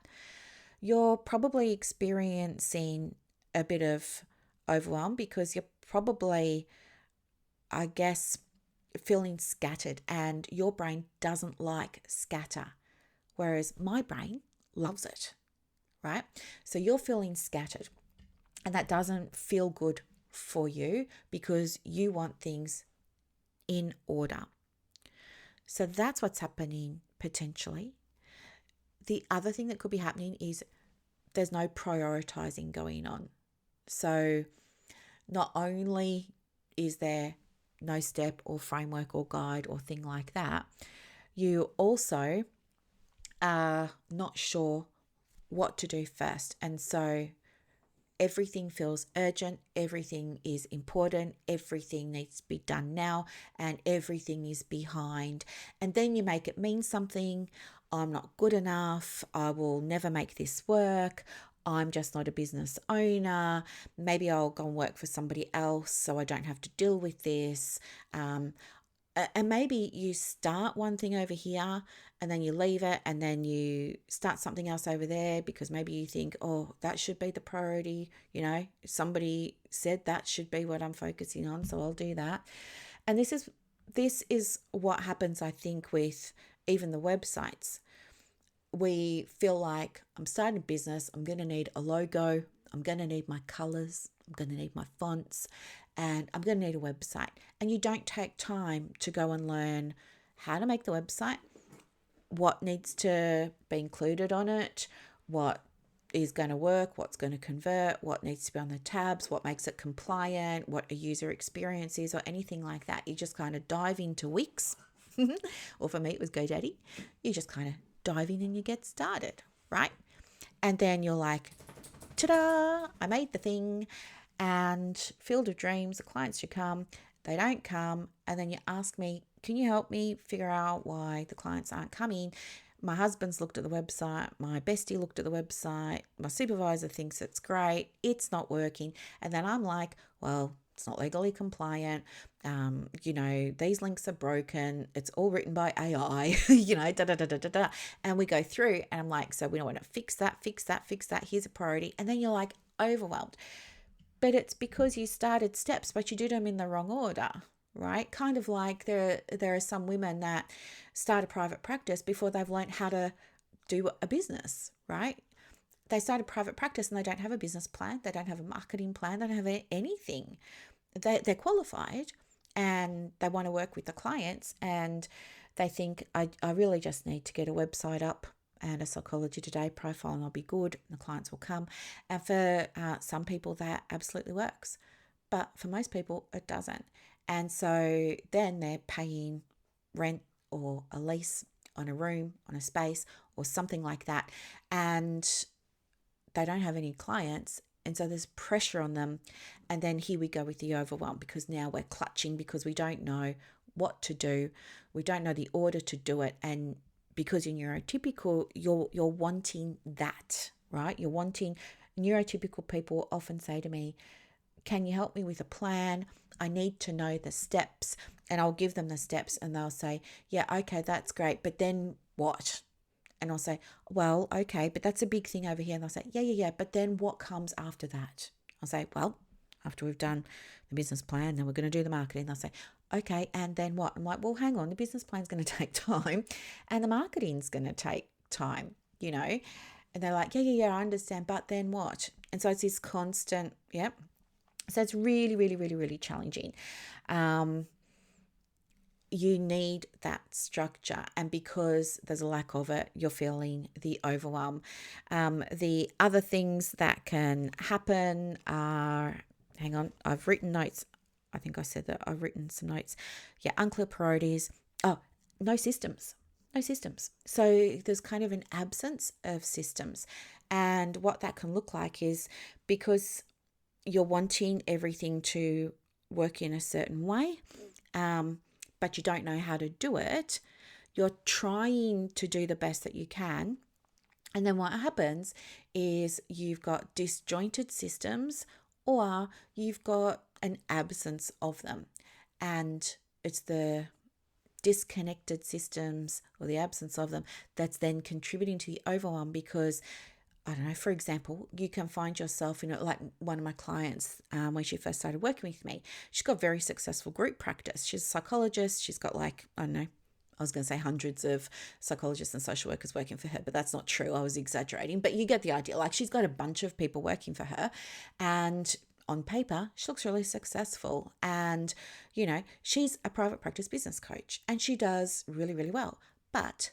you're probably experiencing a bit of overwhelm because you're probably, I guess, feeling scattered, and your brain doesn't like scatter, whereas my brain loves it, right? So you're feeling scattered, and that doesn't feel good for you because you want things in order. So that's what's happening potentially. The other thing that could be happening is there's no prioritizing going on. So not only is there no step or framework or guide or thing like that, you also are not sure what to do first. And so everything feels urgent, everything is important, everything needs to be done now, and everything is behind. And then you make it mean something. I'm not good enough. I will never make this work. I'm just not a business owner. Maybe I'll go and work for somebody else so I don't have to deal with this. And maybe you start one thing over here and then you leave it and then you start something else over there because maybe you think, oh, that should be the priority. You know, somebody said that should be what I'm focusing on, so I'll do that. And this is what happens, I think, with even the websites. We feel like I'm starting a business, I'm going to need a logo, I'm going to need my colors, I'm going to need my fonts, and I'm going to need a website. And you don't take time to go and learn how to make the website, what needs to be included on it, what is going to work, what's going to convert, what needs to be on the tabs, what makes it compliant, what a user experience is, or anything like that. You just kind of dive into Wix, or for me it was GoDaddy. You just kind of dive in and you get started, right? And then you're like, ta-da, I made the thing. And field of dreams, the clients should come, they don't come. And then you ask me, can you help me figure out why the clients aren't coming? My husband's looked at the website, my bestie looked at the website, my supervisor thinks it's great, it's not working. And then I'm like, well, it's not legally compliant. These links are broken. It's all written by AI, da, da, da, da, da, da. And we go through and I'm like, so we don't want to fix that. Here's a priority. And then you're like overwhelmed. But it's because you started steps, but you did them in the wrong order, right? Kind of like there are some women that start a private practice before they've learned how to do a business, right? They start a private practice and they don't have a business plan. They don't have a marketing plan. They don't have anything. They're qualified and they want to work with the clients and they think, I really just need to get a website up and a Psychology Today profile and I'll be good and the clients will come. And for some people that absolutely works, but for most people it doesn't. And so then they're paying rent or a lease on a room, on a space or something like that, and they don't have any clients. And so there's pressure on them. And then here we go with the overwhelm because now we're clutching because we don't know what to do. We don't know the order to do it. And because you're neurotypical, you're wanting that, right? You're wanting, neurotypical people often say to me, can you help me with a plan? I need to know the steps. And I'll give them the steps and they'll say, yeah, okay, that's great. But then what? And I'll say, well, okay, but that's a big thing over here. And they'll say, yeah. But then what comes after that? I'll say, well, after we've done the business plan, then we're going to do the marketing. They'll say, okay, and then what? I'm like, well, hang on, the business plan's going to take time and the marketing's going to take time, And they're like, yeah, I understand. But then what? And so it's this constant, yeah. So it's really, really, really, really challenging. You need that structure. And because there's a lack of it, you're feeling the overwhelm. The other things that can happen are, hang on, I've written notes. I think I said that I've written some notes. Yeah, unclear priorities. Oh, no systems. So there's kind of an absence of systems. And what that can look like is because you're wanting everything to work in a certain way, but you don't know how to do it, You're trying to do the best that you can. And then what happens is you've got disjointed systems, or you've got an absence of them. And it's the disconnected systems or the absence of them that's then contributing to the overwhelm. Because I don't know, for example, you can find yourself in like one of my clients, when she first started working with me, she's got very successful group practice. She's a psychologist. She's got like, I don't know, I was going to say hundreds of psychologists and social workers working for her, but that's not true. I was exaggerating, but you get the idea. Like, she's got a bunch of people working for her, and on paper, she looks really successful. And, she's a private practice business coach, and she does really, really well. But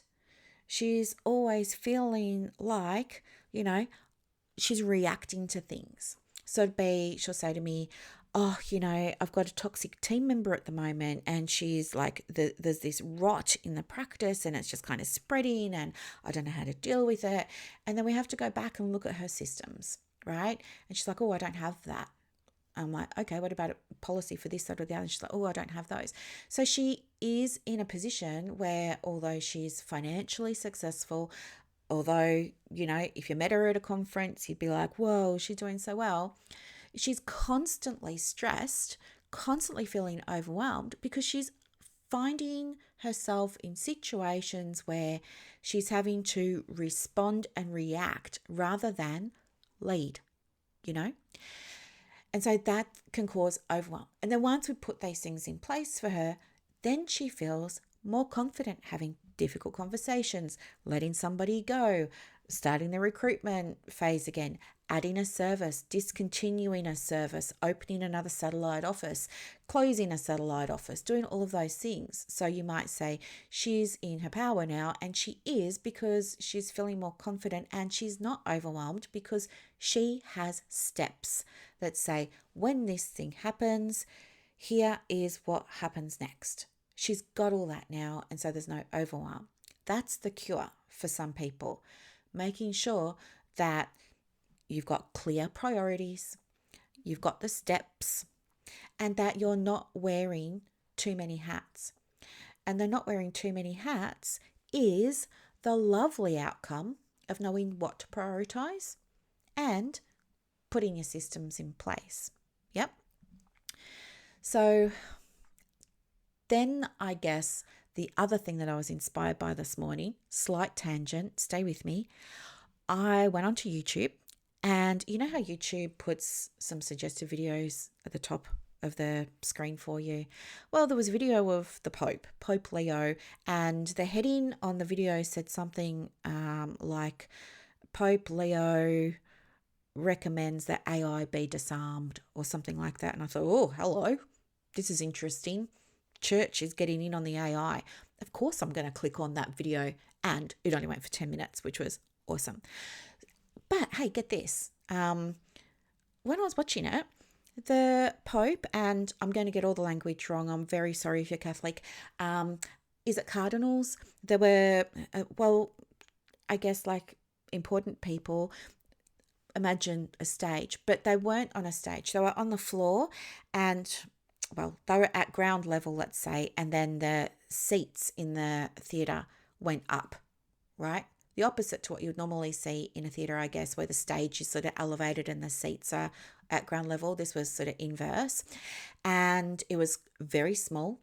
she's always feeling like, she's reacting to things. So she'll say to me, oh, I've got a toxic team member at the moment, and she's like, there's this rot in the practice, and it's just kind of spreading, and I don't know how to deal with it. And then we have to go back and look at her systems, right? And she's like, oh, I don't have that. I'm like, okay, what about a policy for this, that, or the other? And she's like, oh, I don't have those. So she is in a position where, although she's financially successful, although, if you met her at a conference, you'd be like, whoa, she's doing so well. She's constantly stressed, constantly feeling overwhelmed, because she's finding herself in situations where she's having to respond and react rather than lead, And so that can cause overwhelm. And then once we put these things in place for her, then she feels more confident having difficult conversations, letting somebody go, starting the recruitment phase again, adding a service, discontinuing a service, opening another satellite office, closing a satellite office, doing all of those things. So you might say she's in her power now, and she is, because she's feeling more confident, and she's not overwhelmed because she has steps that say, when this thing happens, here is what happens next. She's got all that now, and so there's no overwhelm. That's the cure for some people, making sure that you've got clear priorities, you've got the steps, and that you're not wearing too many hats. And the not wearing too many hats is the lovely outcome of knowing what to prioritize and putting your systems in place. Yep. So then I guess the other thing that I was inspired by this morning, slight tangent, stay with me. I went onto YouTube, and you know how YouTube puts some suggested videos at the top of the screen for you? Well, there was a video of the Pope Leo, and the heading on the video said something like, Pope Leo recommends that AI be disarmed, or something like that. And I thought, oh, hello, this is interesting. Church is getting in on the AI. Of course I'm going to click on that video, and it only went for 10 minutes, which was awesome. But hey, get this. When I was watching it, the Pope, and I'm going to get all the language wrong, I'm very sorry if you're Catholic, is it cardinals? There were, I guess like important people. Imagine a stage, but they weren't on a stage. They were on the floor, and they were at ground level, let's say, and then the seats in the theatre went up, right? The opposite to what you would normally see in a theatre, I guess, where the stage is sort of elevated and the seats are at ground level. This was sort of inverse, and it was very small.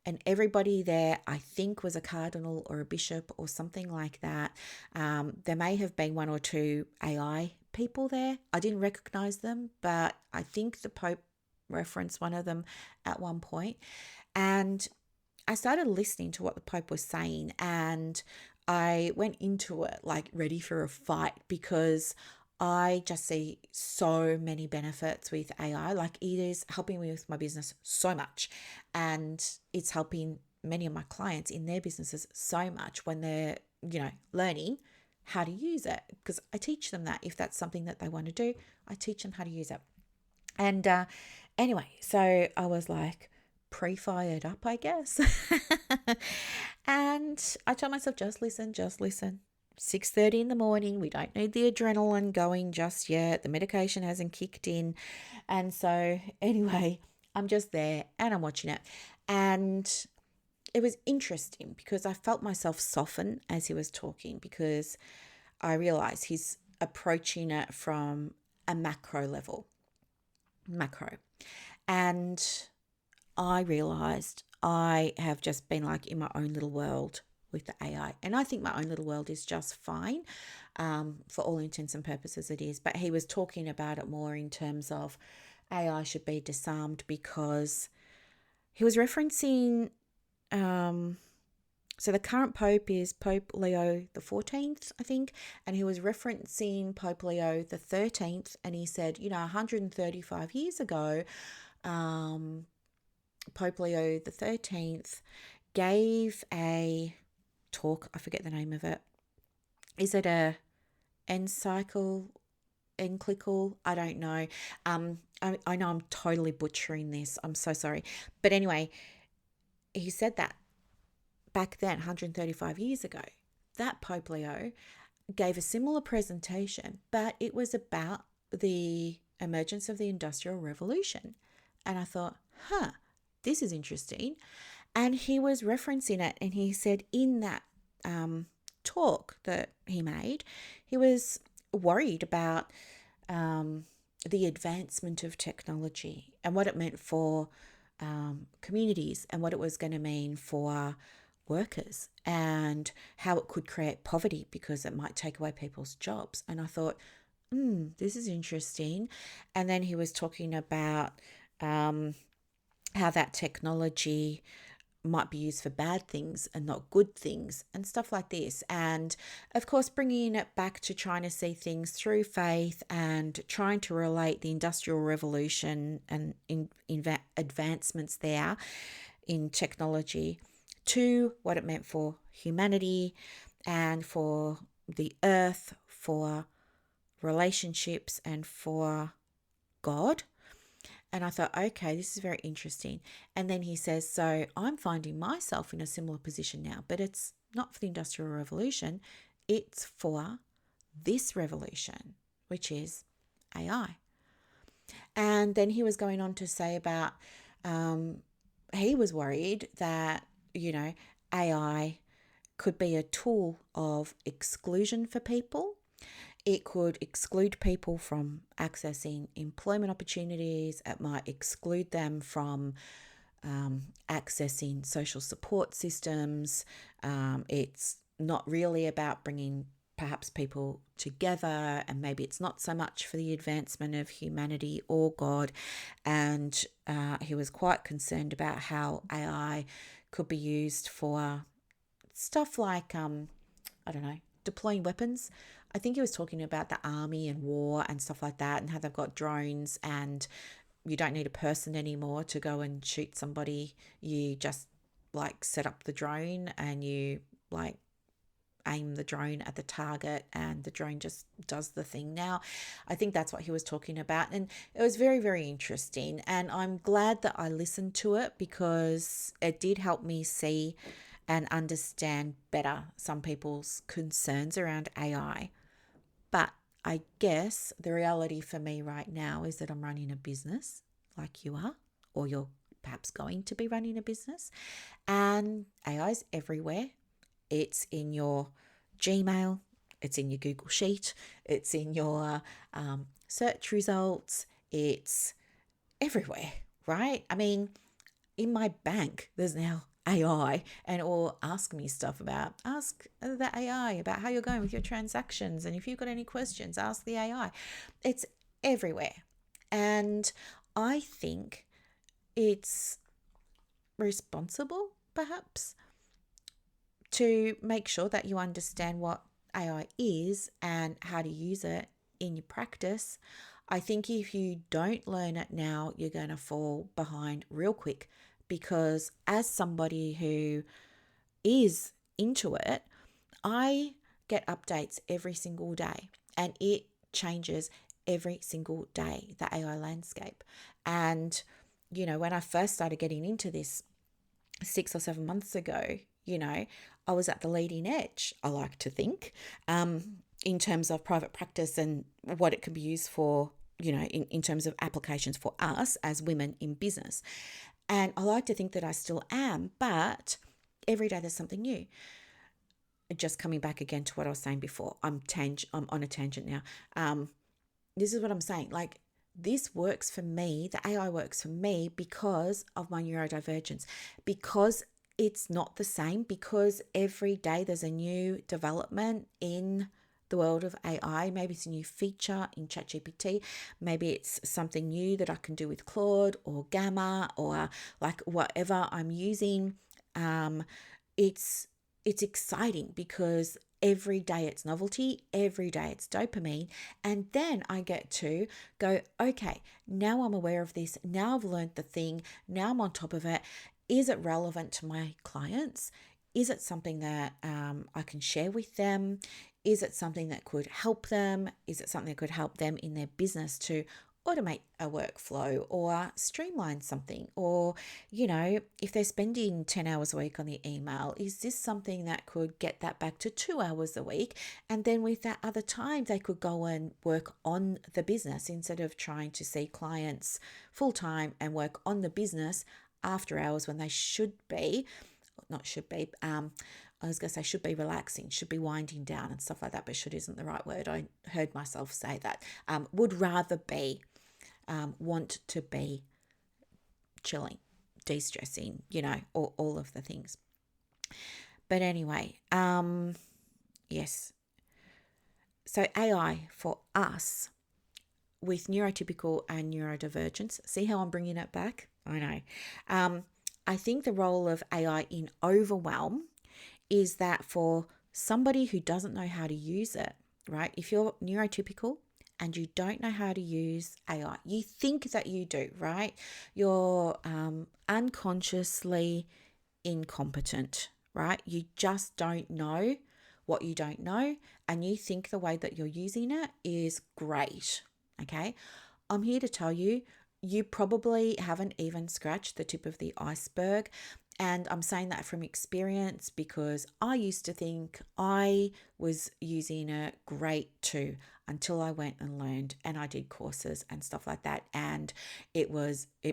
And everybody there, I think, was a cardinal or a bishop or something like that. There may have been one or two AI people there. I didn't recognize them, but I think the Pope referenced one of them at one point. And I started listening to what the Pope was saying, and I went into it like ready for a fight, because I just see so many benefits with AI. Like, it is helping me with my business so much, and it's helping many of my clients in their businesses so much when they're, learning how to use it, because I teach them that. If that's something that they want to do, I teach them how to use it. And anyway, so I was like pre-fired up, I guess. And I told myself, just listen. 6:30 in the morning. We don't need the adrenaline going just yet. The medication hasn't kicked in. And so anyway, I'm just there and I'm watching it. And it was interesting because I felt myself soften as he was talking, because I realized he's approaching it from a macro level, macro. And I realized I have just been like in my own little world with the AI. And I think my own little world is just fine. For all intents and purposes, it is. But he was talking about it more in terms of AI should be disarmed, because he was referencing. So the current Pope is Pope Leo the 14th, I think, and he was referencing Pope Leo the 13th, and he said, 135 years ago, Pope Leo the 13th gave a talk. I forget the name of it. Is it a encyclical? I don't know. I know I'm totally butchering this. I'm so sorry. But anyway, he said that back then, 135 years ago, that Pope Leo gave a similar presentation, but it was about the emergence of the Industrial Revolution. And I thought, this is interesting. And he was referencing it, and he said in that talk that he made, he was worried about the advancement of technology and what it meant for communities, and what it was going to mean for workers, and how it could create poverty because it might take away people's jobs. And I thought, this is interesting. And then he was talking about how that technology might be used for bad things and not good things and stuff like this. And of course, bringing it back to trying to see things through faith and trying to relate the Industrial Revolution and in advancements there in technology to what it meant for humanity and for the earth, for relationships, and for God. And I thought, okay, this is very interesting. And then he says, so I'm finding myself in a similar position now, but it's not for the Industrial Revolution. It's for this revolution, which is AI. And then he was going on to say about he was worried that, AI could be a tool of exclusion for people. It could exclude people from accessing employment opportunities. It might exclude them from accessing social support systems. It's not really about bringing perhaps people together, and maybe it's not so much for the advancement of humanity or God. And he was quite concerned about how AI could be used for stuff like, deploying weapons. I think he was talking about the army and war and stuff like that, and how they've got drones, and you don't need a person anymore to go and shoot somebody. You just set up the drone, and you aim the drone at the target, and the drone just does the thing now. I think that's what he was talking about. And it was very, very interesting. And I'm glad that I listened to it, because it did help me see and understand better some people's concerns around AI. But I guess the reality for me right now is that I'm running a business like you are, or you're perhaps going to be running a business, and AI is everywhere. It's in your Gmail, it's in your Google Sheet, it's in your search results, it's everywhere, right? I mean, in my bank, there's now AI, and or ask the AI about how you're going with your transactions, and if you've got any questions, ask the AI. It's everywhere. And I think it's responsible, perhaps, to make sure that you understand what AI is and how to use it in your practice. I think if you don't learn it now, you're going to fall behind real quick, because as somebody who is into it, I get updates every single day, and it changes every single day, the AI landscape. And, when I first started getting into this 6 or 7 months ago, I was at the leading edge, I like to think, in terms of private practice and what it can be used for, in terms of applications for us as women in business. And I like to think that I still am, but Every day there's something new. Just coming back again to what I was saying before. I'm on a tangent now. This is what I'm saying. Like, this works for me. The AI works for me because of my neurodivergence, because it's not the same, because every day there's a new development in the world of AI. Maybe it's a new feature in ChatGPT. Maybe it's something new that I can do with Claude or Gamma or like whatever I'm using. It's it's exciting because every day it's novelty, every day it's dopamine. And then I get to go, okay, now I'm aware of this. Now I've learned the thing. Now I'm on top of it. Is it relevant to my clients? Is it something that I can share with them? Is it something that could help them? Is it something that could help them in their business to automate a workflow or streamline something? Or, if they're spending 10 hours a week on the email, is this something that could get that back to 2 hours a week? And then with that other time, they could go and work on the business instead of trying to see clients full time and work on the business after hours when they should be, not should be, I was going to say should be relaxing, should be winding down and stuff like that, but should isn't the right word. I heard myself say that. Would rather be, want to be chilling, de-stressing, all of the things. But anyway, yes. So AI for us with neurotypical and neurodivergence, see how I'm bringing it back? I know. I think the role of AI in Overwhelm is that for somebody who doesn't know how to use it, right? If you're neurotypical and you don't know how to use AI, you think that you do, right? You're unconsciously incompetent, right? You just don't know what you don't know, and you think the way that you're using it is great, okay? I'm here to tell you, you probably haven't even scratched the tip of the iceberg. And I'm saying that from experience because I used to think I was using it great too until I went and learned and I did courses and stuff like that. And it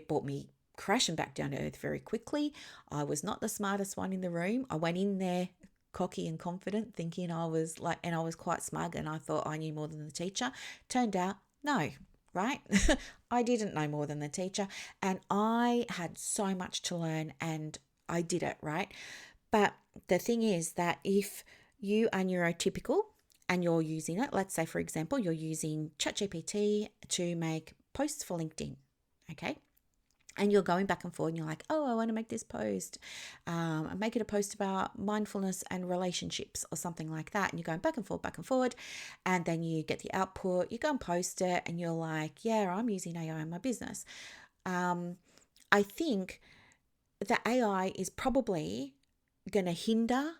brought me crashing back down to earth very quickly. I was not the smartest one in the room. I went in there cocky and confident thinking I was quite smug and I thought I knew more than the teacher. Turned out, no, right? I didn't know more than the teacher and I had so much to learn and I did it, right? But the thing is that if you are neurotypical and you're using it, let's say, for example, you're using ChatGPT to make posts for LinkedIn, okay? And you're going back and forth and you're like, oh, I want to make this post, make it a post about mindfulness and relationships or something like that. And you're going back and forward. And then you get the output, you go and post it and you're like, yeah, I'm using AI in my business. I think the AI is probably going to hinder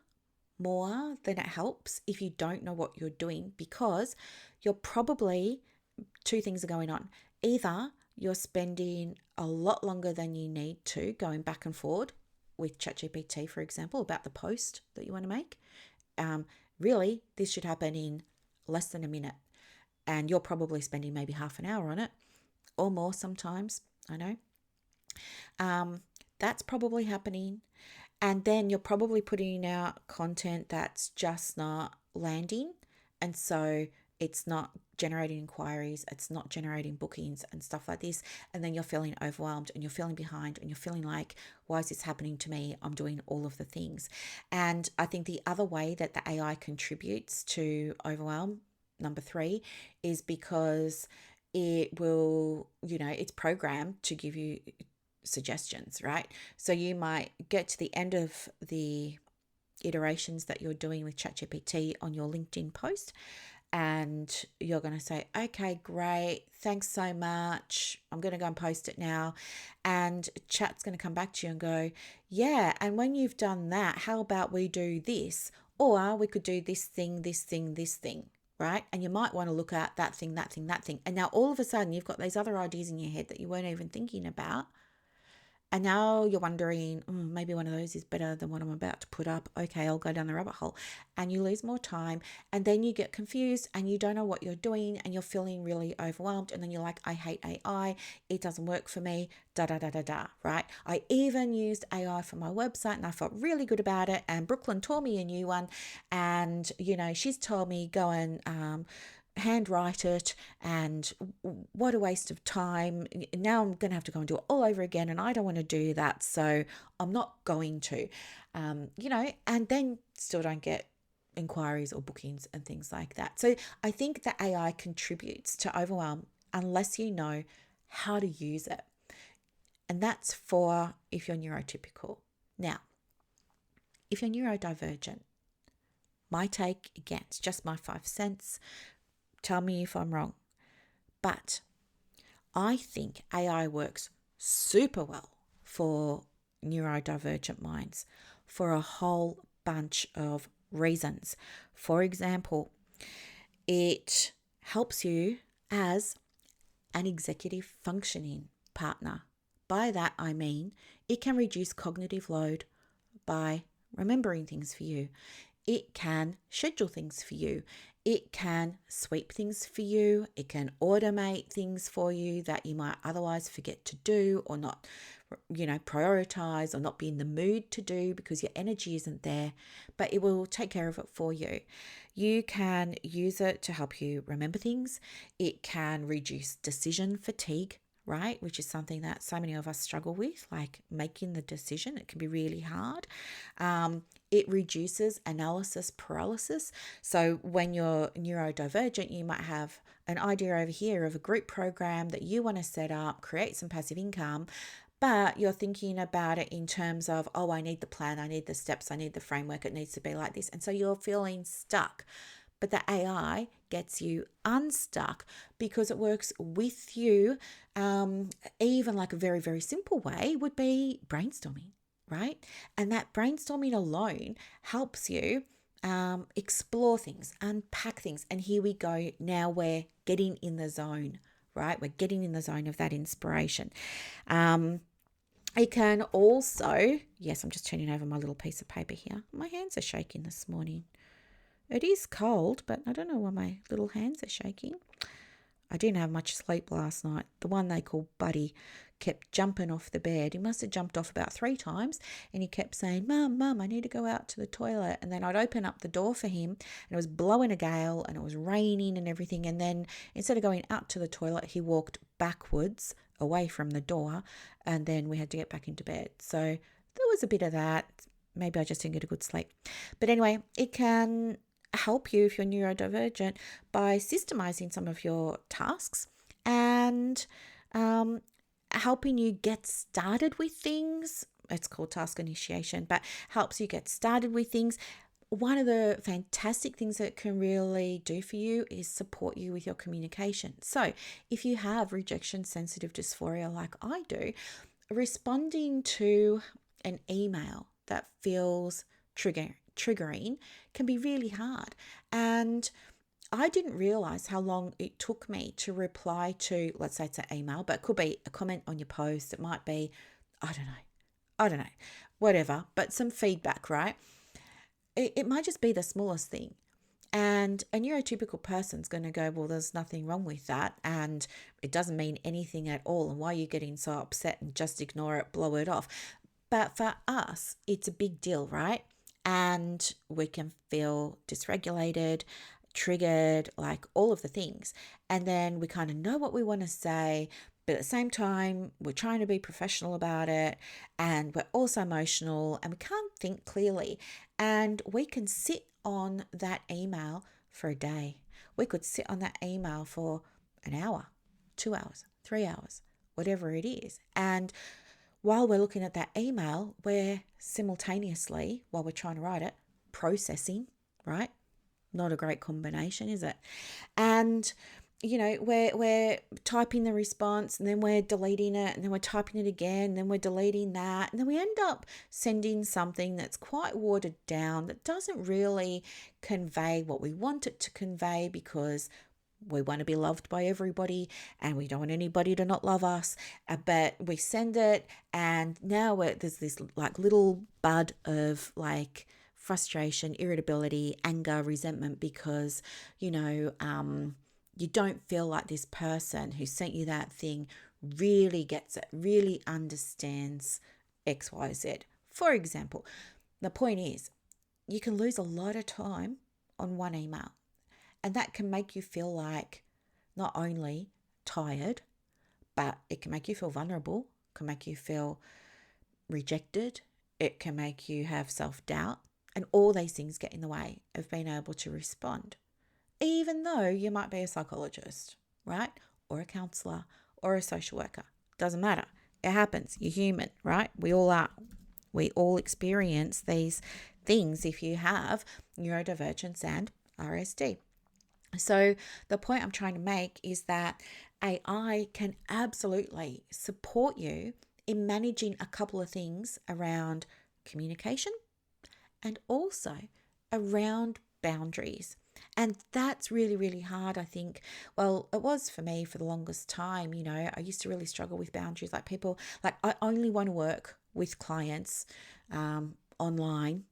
more than it helps if you don't know what you're doing, because you're probably, two things are going on. Either you're spending a lot longer than you need to going back and forward with ChatGPT, for example, about the post that you want to make. Really, this should happen in less than a minute. And you're probably spending maybe half an hour on it or more sometimes, I know. That's probably happening. And then you're probably putting out content that's just not landing. And so it's not generating inquiries, it's not generating bookings and stuff like this. And then you're feeling overwhelmed and you're feeling behind and you're feeling like, why is this happening to me? I'm doing all of the things. And I think the other way that the AI contributes to overwhelm, number 3, is because it will, it's programmed to give you suggestions, right? So you might get to the end of the iterations that you're doing with ChatGPT on your LinkedIn post and you're going to say, okay, great, thanks so much, I'm going to go and post it now. And Chat's going to come back to you and go, yeah, and when you've done that, how about we do this? Or we could do this thing, right? And you might want to look at that thing. And now all of a sudden you've got these other ideas in your head that you weren't even thinking about. And now you're wondering, maybe one of those is better than what I'm about to put up. Okay, I'll go down the rabbit hole. And you lose more time. And then you get confused and you don't know what you're doing and you're feeling really overwhelmed. And then you're like, I hate AI. It doesn't work for me. Da, da, da, da, da, right? I even used AI for my website and I felt really good about it. And Brooklyn taught me a new one. And, she's told me go and handwrite it, and what a waste of time. Now I'm going to have to go and do it all over again, and I don't want to do that, so I'm not going to, and then still don't get inquiries or bookings and things like that. So I think that AI contributes to overwhelm unless you know how to use it. And that's for if you're neurotypical. Now, if you're neurodivergent, my take, again, it's just my 5 cents. Tell me if I'm wrong. But I think AI works super well for neurodivergent minds for a whole bunch of reasons. For example, it helps you as an executive functioning partner. By that, I mean it can reduce cognitive load by remembering things for you. It can schedule things for you. It can sweep things for you. It can automate things for you that you might otherwise forget to do or not, prioritize or not be in the mood to do because your energy isn't there, but it will take care of it for you. You can use it to help you remember things. It can reduce decision fatigue, right? Which is something that so many of us struggle with, like making the decision. It can be really hard. It reduces analysis paralysis. So when you're neurodivergent, you might have an idea over here of a group program that you want to set up, create some passive income, but you're thinking about it in terms of, oh, I need the plan, I need the steps, I need the framework, it needs to be like this. And so you're feeling stuck. But the AI gets you unstuck because it works with you. Even like a very, very simple way would be brainstorming, right? And that brainstorming alone helps you explore things, unpack things. And here we go. Now we're getting in the zone, right? We're getting in the zone of that inspiration. It can also, yes, I'm just turning over my little piece of paper here. My hands are shaking this morning. It is cold, but I don't know why my little hands are shaking. I didn't have much sleep last night. The one they call Buddy kept jumping off the bed. He must have jumped off about 3 times, and he kept saying, Mum, I need to go out to the toilet. And then I'd open up the door for him, and it was blowing a gale, and it was raining and everything. And then instead of going out to the toilet, he walked backwards away from the door, and then we had to get back into bed. So there was a bit of that. Maybe I just didn't get a good sleep. But anyway, it can help you if you're neurodivergent by systemizing some of your tasks and helping you get started with things. It's called task initiation, but helps you get started with things. One of the fantastic things that it can really do for you is support you with your communication. So if you have rejection sensitive dysphoria like I do, responding to an email that feels triggering can be really hard. And I didn't realize how long it took me to reply to, let's say it's an email, but it could be a comment on your post. It might be, I don't know, whatever, but some feedback, right? It might just be the smallest thing. And a neurotypical person's going to go, well, there's nothing wrong with that. And it doesn't mean anything at all. And why are you getting so upset, and just ignore it, blow it off? But for us, it's a big deal, right? And we can feel dysregulated, triggered, like all of the things. And then we kind of know what we want to say, but at the same time, we're trying to be professional about it. And we're also emotional and we can't think clearly. And we can sit on that email for a day. We could sit on that email for an hour, 2 hours, 3 hours, whatever it is. And while we're looking at that email, we're simultaneously, while we're trying to write it, processing, right? Not a great combination, is it? And, we're typing the response, and then we're deleting it, and then we're typing it again, and then we're deleting that. And then we end up sending something that's quite watered down, that doesn't really convey what we want it to convey, because We want to be loved by everybody and we don't want anybody to not love us, but we send it, and now there's this like little bud of like frustration, irritability, anger, resentment because, you don't feel like this person who sent you that thing really gets it, really understands XYZ. For example, the point is, you can lose a lot of time on one email, and that can make you feel like not only tired, but it can make you feel vulnerable, can make you feel rejected, it can make you have self-doubt, and all these things get in the way of being able to respond. Even though you might be a psychologist, right? Or a counsellor or a social worker. Doesn't matter. It happens. You're human, right? We all are. We all experience these things if you have neurodivergence and RSD. So the point I'm trying to make is that AI can absolutely support you in managing a couple of things around communication and also around boundaries. And that's really, really hard, I think. Well, it was for me for the longest time. I used to really struggle with boundaries. Like people, like I only want to work with clients online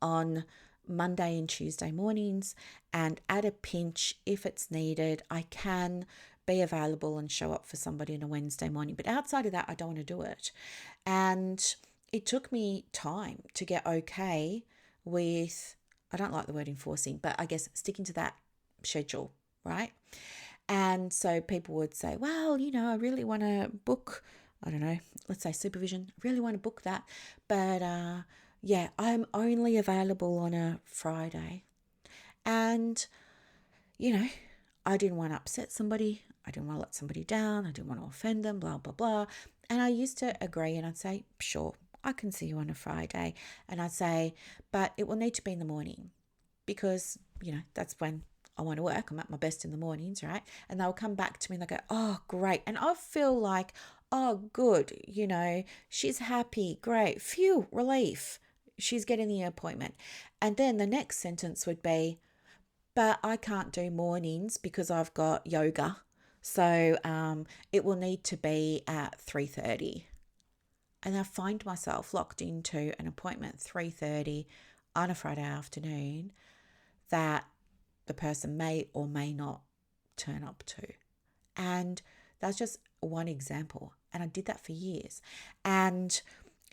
on Monday and Tuesday mornings, and at a pinch, if it's needed, I can be available and show up for somebody on a Wednesday morning. But outside of that, I don't want to do it. And it took me time to get okay with, I don't like the word enforcing, but I guess sticking to that schedule, right? And so people would say, well, I really want to book, I don't know, let's say supervision. I really want to book that. But yeah, I'm only available on a Friday. And, I didn't want to upset somebody. I didn't want to let somebody down. I didn't want to offend them, blah, blah, blah. And I used to agree, and I'd say, sure, I can see you on a Friday. And I'd say, but it will need to be in the morning because, that's when I want to work. I'm at my best in the mornings, right? And they'll come back to me and they'll go, oh, great. And I feel like, oh, good, she's happy, great, phew, relief. She's getting the appointment. And then the next sentence would be, but I can't do mornings because I've got yoga. So it will need to be at 3:30. And I find myself locked into an appointment 3:30 on a Friday afternoon that the person may or may not turn up to. And that's just one example. And I did that for years. And,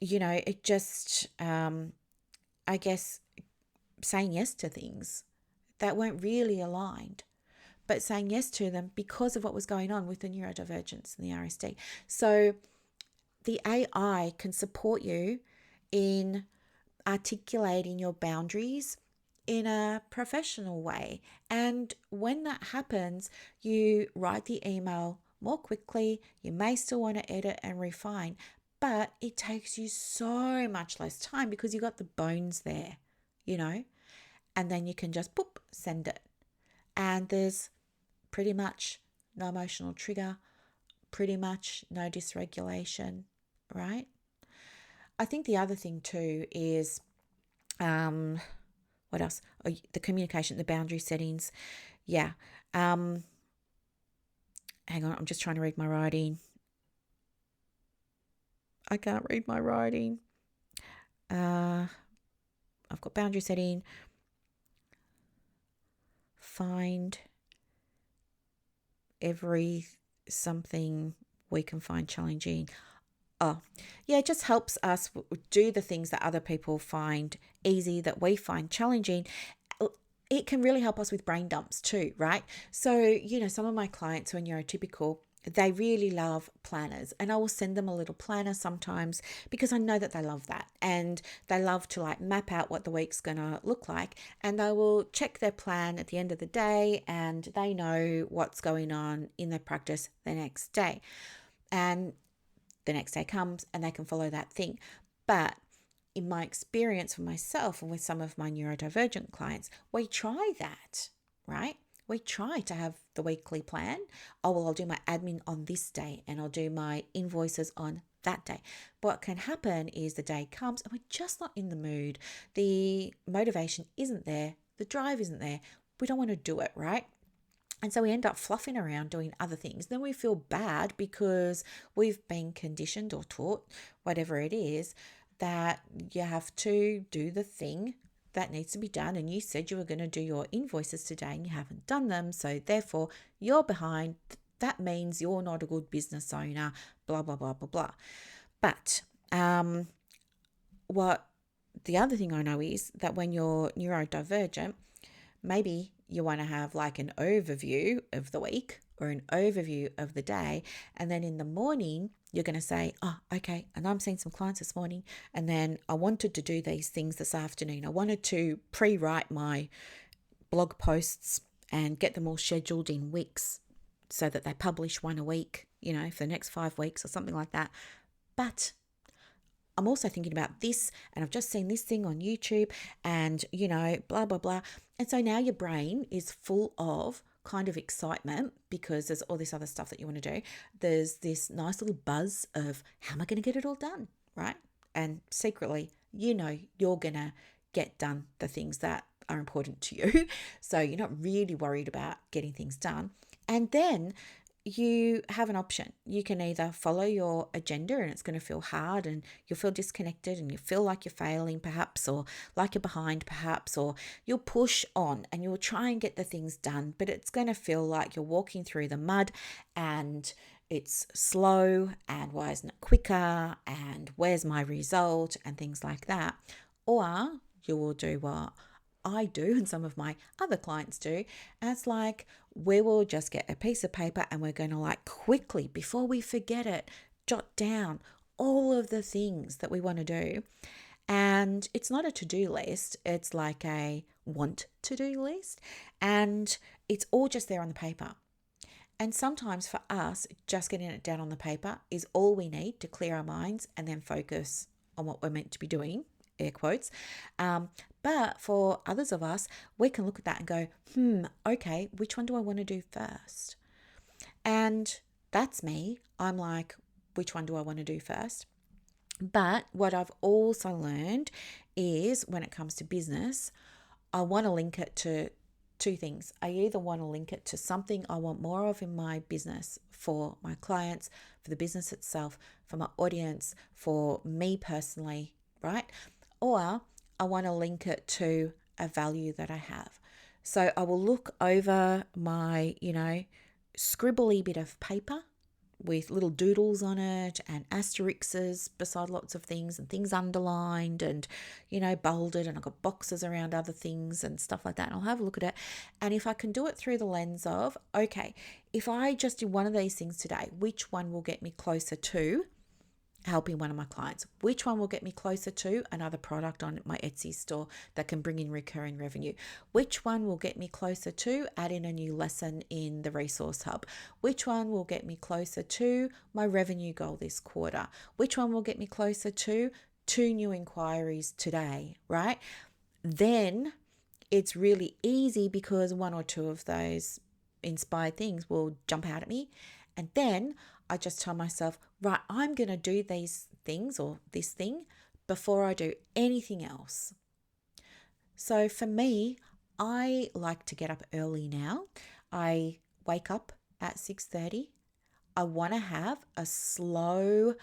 it just, I guess, saying yes to things that weren't really aligned, but saying yes to them because of what was going on with the neurodivergence and the RSD. So the AI can support you in articulating your boundaries in a professional way. And when that happens, you write the email more quickly. You may still want to edit and refine, but it takes you so much less time because you got the bones there, and then you can just boop, send it. And there's pretty much no emotional trigger, pretty much no dysregulation, right? I think the other thing too is, what else? Oh, the communication, the boundary settings. Yeah. Hang on, I'm just trying to read my writing. I can't read my writing. I've got boundary setting. Find something we can find challenging. Oh, yeah, it just helps us do the things that other people find easy, that we find challenging. It can really help us with brain dumps too, right? So, some of my clients who are neurotypical, they really love planners, and I will send them a little planner sometimes because I know that they love that, and they love to like map out what the week's going to look like, and they will check their plan at the end of the day and they know what's going on in their practice the next day. And the next day comes and they can follow that thing. But in my experience for myself and with some of my neurodivergent clients, we try that, right? We try to have the weekly plan. Oh, well, I'll do my admin on this day and I'll do my invoices on that day. But what can happen is the day comes and we're just not in the mood. The motivation isn't there. The drive isn't there. We don't want to do it, right? And so we end up fluffing around doing other things. Then we feel bad because we've been conditioned or taught, whatever it is, that you have to do the thing that needs to be done. And you said you were going to do your invoices today and you haven't done them. So therefore, you're behind. That means you're not a good business owner, blah, blah, blah, blah, blah. But what the other thing I know is that when you're neurodivergent, maybe you want to have like an overview of the week or an overview of the day. And then in the morning, you're going to say, oh, okay, and I'm seeing some clients this morning. And then I wanted to do these things this afternoon. I wanted to pre-write my blog posts and get them all scheduled in weeks so that they publish one a week, for the next 5 weeks or something like that. But I'm also thinking about this, and I've just seen this thing on YouTube and, blah, blah, blah. And so now your brain is full of kind of excitement because there's all this other stuff that you want to do. There's this nice little buzz of how am I going to get it all done, right? And secretly, you're going to get done the things that are important to you. So you're not really worried about getting things done. And then you have an option. You can either follow your agenda and it's going to feel hard and you'll feel disconnected and you feel like you're failing perhaps, or like you're behind perhaps, or you'll push on and you'll try and get the things done, but it's going to feel like you're walking through the mud and it's slow and why isn't it quicker and where's my result and things like that. Or you will do what I do and some of my other clients do. And it's like, we will just get a piece of paper and we're going to quickly, before we forget it, jot down all of the things that we want to do. And it's not a to-do list. It's like a want to-do list. And it's all just there on the paper. And sometimes for us, just getting it down on the paper is all we need to clear our minds and then focus on what we're meant to be doing, air quotes. But for others of us, we can look at that and go, okay, which one do I want to do first? And that's me. I'm like, which one do I want to do first? But what I've also learned is when it comes to business, I want to link it to two things. I either want to link it to something I want more of in my business for my clients, for the business itself, for my audience, for me personally, right? Or I want to link it to a value that I have. So I will look over my, scribbly bit of paper with little doodles on it and asterisks beside lots of things and things underlined and, bolded, and I've got boxes around other things and stuff like that. And I'll have a look at it. And if I can do it through the lens of, okay, if I just do one of these things today, which one will get me closer to helping one of my clients? Which one will get me closer to another product on my Etsy store that can bring in recurring revenue? Which one will get me closer to adding a new lesson in the resource hub? Which one will get me closer to my revenue goal this quarter? Which one will get me closer to 2 new inquiries today, right? Then it's really easy because one or two of those inspired things will jump out at me. And then I just tell myself, right, I'm going to do these things or this thing before I do anything else. So for me, I like to get up early now. I wake up at 6:30. I want to have a slow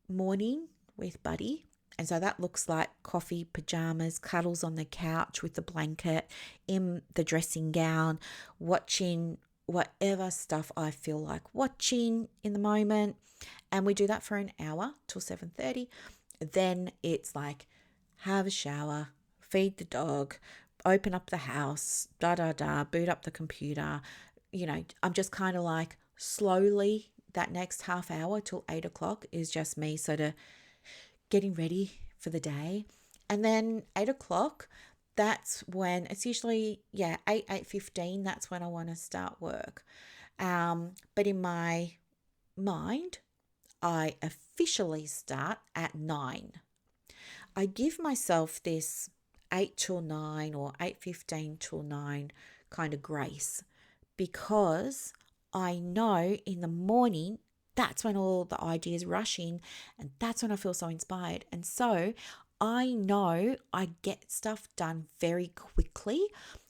morning with Buddy. And so that looks like coffee, pajamas, cuddles on the couch with the blanket, in the dressing gown, watching whatever stuff I feel like watching in the moment. And we do that for an hour till 7:30. Then it's like have a shower, feed the dog, open up the house, boot up the computer. I'm just kind of like slowly that next half hour till 8 o'clock is just me sort of getting ready for the day. And then 8 o'clock, that's when it's usually, 8:15, that's when I want to start work. But in my mind, I officially start at 9. I give myself this 8 till 9 or 8:15 till 9 kind of grace because I know in the morning that's when all the ideas rush in and that's when I feel so inspired. And so I know I get stuff done very quickly.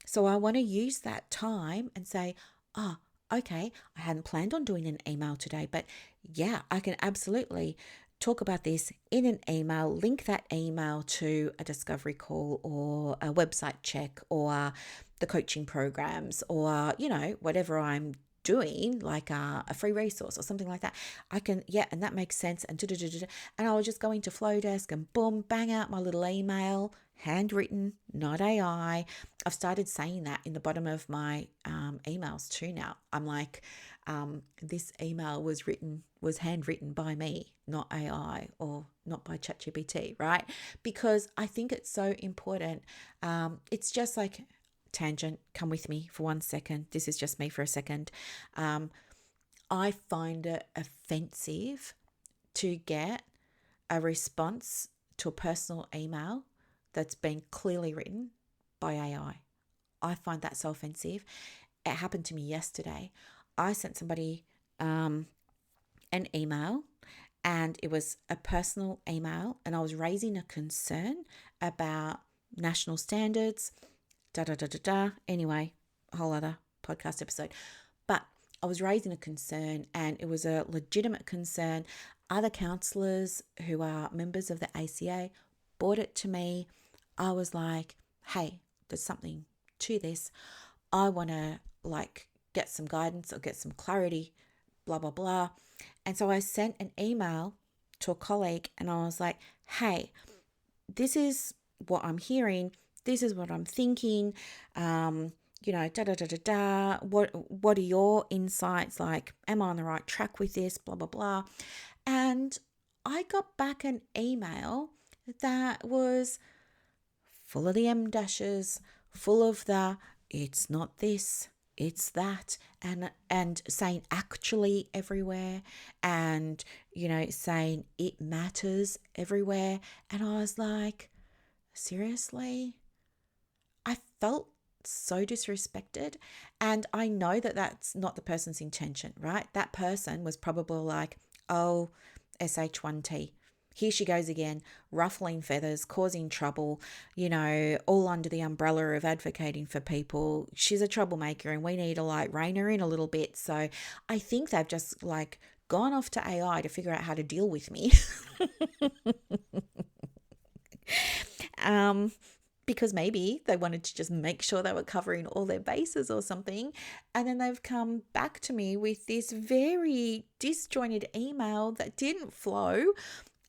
So I want to use that time and say, oh, okay, I hadn't planned on doing an email today, but yeah, I can absolutely talk about this in an email, link that email to a discovery call or a website check or the coaching programs or, whatever I'm doing, like a free resource or something like that. I can, yeah, and that makes sense. And and I'll just go into Flowdesk and boom, bang out my little email, handwritten, not AI. I've started saying that in the bottom of my emails too now. I'm like, this email was handwritten by me, not AI or not by ChatGPT, right? Because I think it's so important. It's just like tangent. Come with me for 1 second. This is just me for a second. I find it offensive to get a response to a personal email that's been clearly written by AI. I find that so offensive. It happened to me yesterday. I sent somebody an email and it was a personal email and I was raising a concern about national standards, Anyway, a whole other podcast episode. But I was raising a concern and it was a legitimate concern. Other counsellors who are members of the ACA brought it to me. I was like, hey, there's something to this. I want to get some guidance or get some clarity, blah, blah, blah. And so I sent an email to a colleague and I was like, hey, this is what I'm hearing. This is what I'm thinking. What are your insights? Like, am I on the right track with this? Blah, blah, blah. And I got back an email that was full of the M dashes, full of the it's not this, it's that, and saying actually everywhere, and saying it matters everywhere. And I was like, seriously? I felt so disrespected. And I know that that's not the person's intention, right? That person was probably like, oh, SH1T. Here she goes again, ruffling feathers, causing trouble, all under the umbrella of advocating for people. She's a troublemaker and we need to rein her in a little bit. So I think they've just gone off to AI to figure out how to deal with me. Because maybe they wanted to just make sure they were covering all their bases or something. And then they've come back to me with this very disjointed email that didn't flow.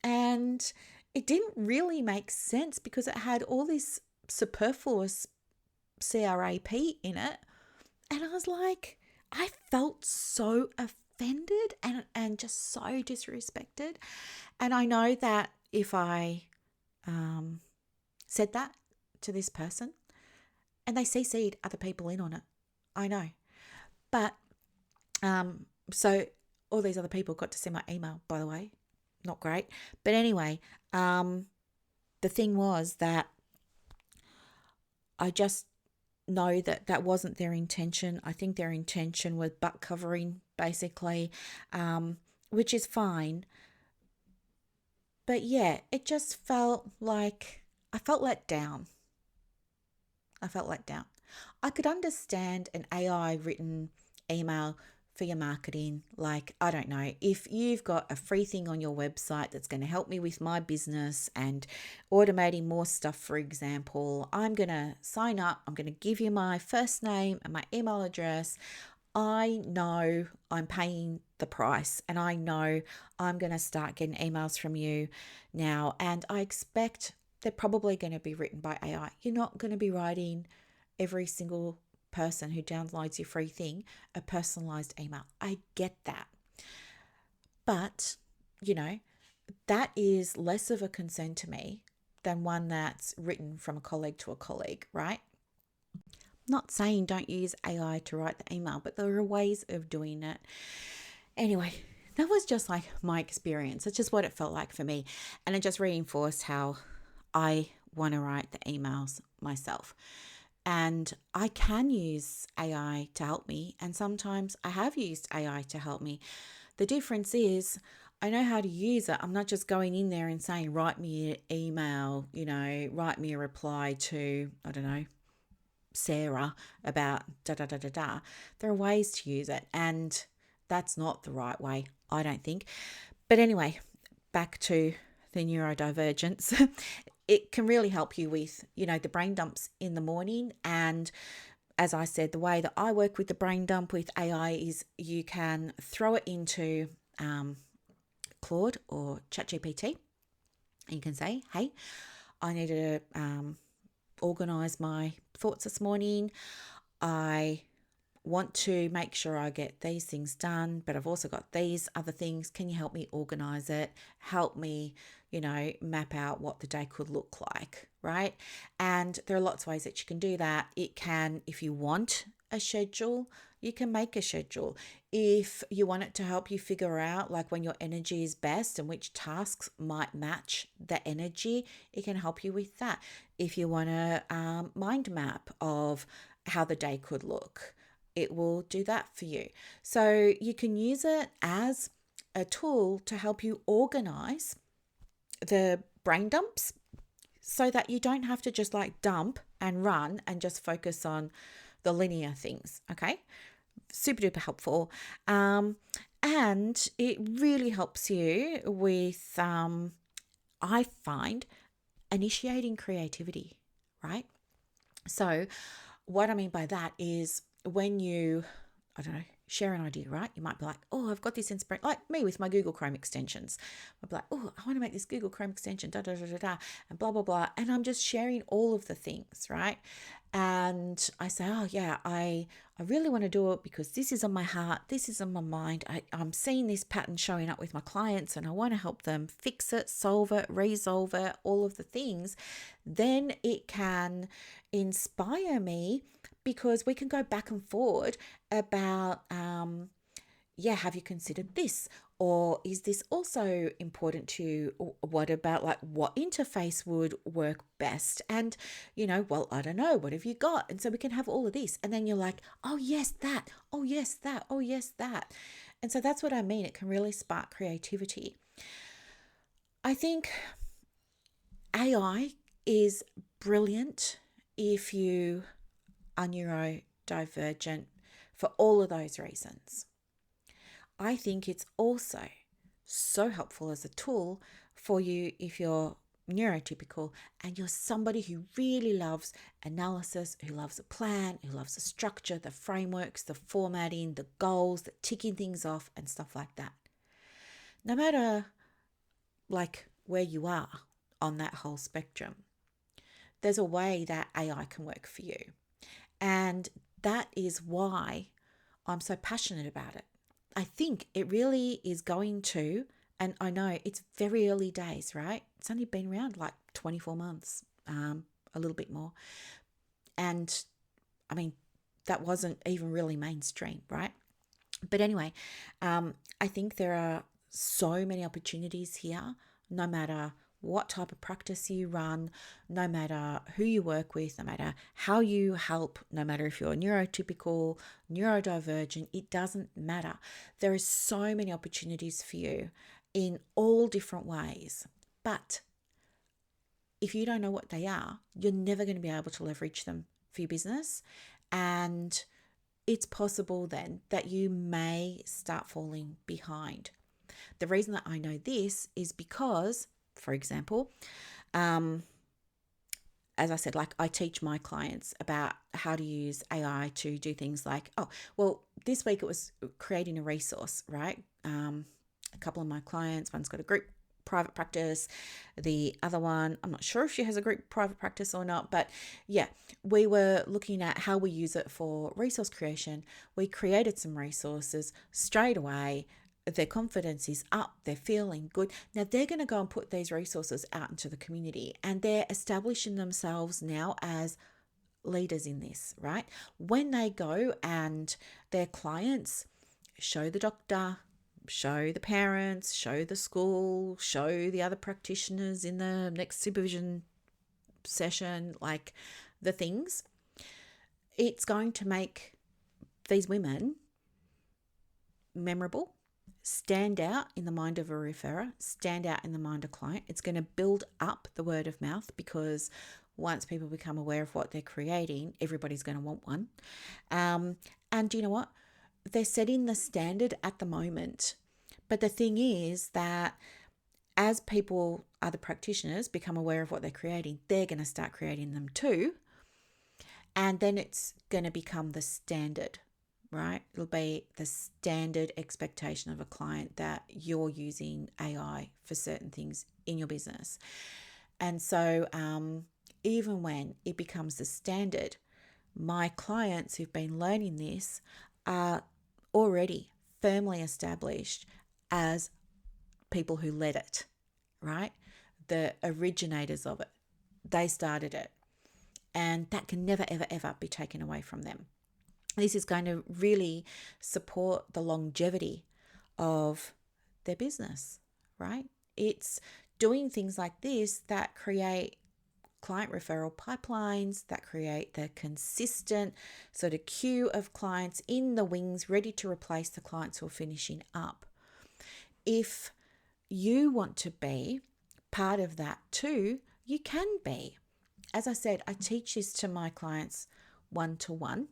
And it didn't really make sense because it had all this superfluous CRAP in it. And I was like, I felt so offended and just so disrespected. And I know that if I said that to this person, and they CC'd other people in on it, I know. But so all these other people got to see my email, by the way. Not great. But anyway, the thing was that I just know that that wasn't their intention. I think their intention was butt covering, basically, which is fine. But yeah, it just felt like I felt let down. I could understand an AI written email for your marketing. I don't know, if you've got a free thing on your website that's going to help me with my business and automating more stuff, for example, I'm going to sign up. I'm going to give you my first name and my email address. I know I'm paying the price and I know I'm going to start getting emails from you now. And I expect they're probably going to be written by AI. You're not going to be writing every single person who downloads your free thing a personalized email. I get that. But, that is less of a concern to me than one that's written from a colleague to a colleague, right? Not saying don't use AI to write the email, but there are ways of doing it. Anyway, that was just my experience. It's just what it felt like for me. And it just reinforced how I want to write the emails myself. And I can use AI to help me. And sometimes I have used AI to help me. The difference is I know how to use it. I'm not just going in there and saying, write me an email, write me a reply to, I don't know, Sarah about da da da da da. There are ways to use it, and that's not the right way, I don't think. But anyway, back to the neurodivergence. It can really help you with, the brain dumps in the morning. And as I said, the way that I work with the brain dump with AI is you can throw it into Claude or ChatGPT, and you can say, hey, I need to organize my thoughts this morning. I want to make sure I get these things done, but I've also got these other things. Can you help me organize it? Help me, map out what the day could look like, right? And there are lots of ways that you can do that. It can, if you want a schedule, you can make a schedule. If you want it to help you figure out like when your energy is best and which tasks might match the energy, it can help you with that. If you want a mind map of how the day could look, it will do that for you. So you can use it as a tool to help you organize the brain dumps so that you don't have to just like dump and run and just focus on the linear things. Okay. Super duper helpful. And it really helps you with, I find, initiating creativity, right? So what I mean by that is when you, I don't know, share an idea, right? You might be like, oh, I've got this inspiration, like me with my Google Chrome extensions. I'd be like, oh, I want to make this Google Chrome extension, da, da, da, da, da, and blah, blah, blah. And I'm just sharing all of the things, right? And I say, oh, yeah, I really want to do it because this is on my heart. This is on my mind. I'm seeing this pattern showing up with my clients and I want to help them fix it, solve it, resolve it, all of the things. Then it can inspire me because we can go back and forward about, have you considered this? Or is this also important to you? What about like what interface would work best? And, well, I don't know. What have you got? And so we can have all of this. And then you're like, oh, yes, that. Oh, yes, that. Oh, yes, that. And so that's what I mean. It can really spark creativity. I think AI is brilliant if you are neurodivergent for all of those reasons. I think it's also so helpful as a tool for you if you're neurotypical and you're somebody who really loves analysis, who loves a plan, who loves the structure, the frameworks, the formatting, the goals, the ticking things off and stuff like that. No matter like where you are on that whole spectrum, there's a way that AI can work for you. And that is why I'm so passionate about it. I think it really is going to, and I know it's very early days, right? It's only been around like 24 months, a little bit more. And I mean, that wasn't even really mainstream, right? But anyway, I think there are so many opportunities here, no matter what type of practice you run, no matter who you work with, no matter how you help, no matter if you're neurotypical, neurodivergent, it doesn't matter. There are so many opportunities for you in all different ways. But if you don't know what they are, you're never going to be able to leverage them for your business. And it's possible then that you may start falling behind. The reason that I know this is because, for example, as I said, like I teach my clients about how to use AI to do things like, this week it was creating a resource, right? A couple of my clients, one's got a group private practice. The other one, I'm not sure if she has a group private practice or not, but yeah, we were looking at how we use it for resource creation. We created some resources straight away. Their confidence is up. They're feeling good. Now they're going to go and put these resources out into the community, and they're establishing themselves now as leaders in this, right? When they go and their clients show the doctor, show the parents, show the school, show the other practitioners in the next supervision session, like the things, it's going to make these women memorable, stand out in the mind of a referrer, stand out in the mind of client. It's going to build up the word of mouth because once people become aware of what they're creating, everybody's going to want one. And you know what? They're setting the standard at the moment. But the thing is that as people, other practitioners, become aware of what they're creating, they're going to start creating them too. And then it's going to become the standard, right? It'll be the standard expectation of a client that you're using AI for certain things in your business. And so even when it becomes the standard, my clients who've been learning this are already firmly established as people who led it, right? The originators of it. They started it. And that can never, ever, ever be taken away from them. This is going to really support the longevity of their business, right? It's doing things like this that create client referral pipelines, that create the consistent sort of queue of clients in the wings ready to replace the clients who are finishing up. If you want to be part of that too, you can be. As I said, I teach this to my clients one-to-one.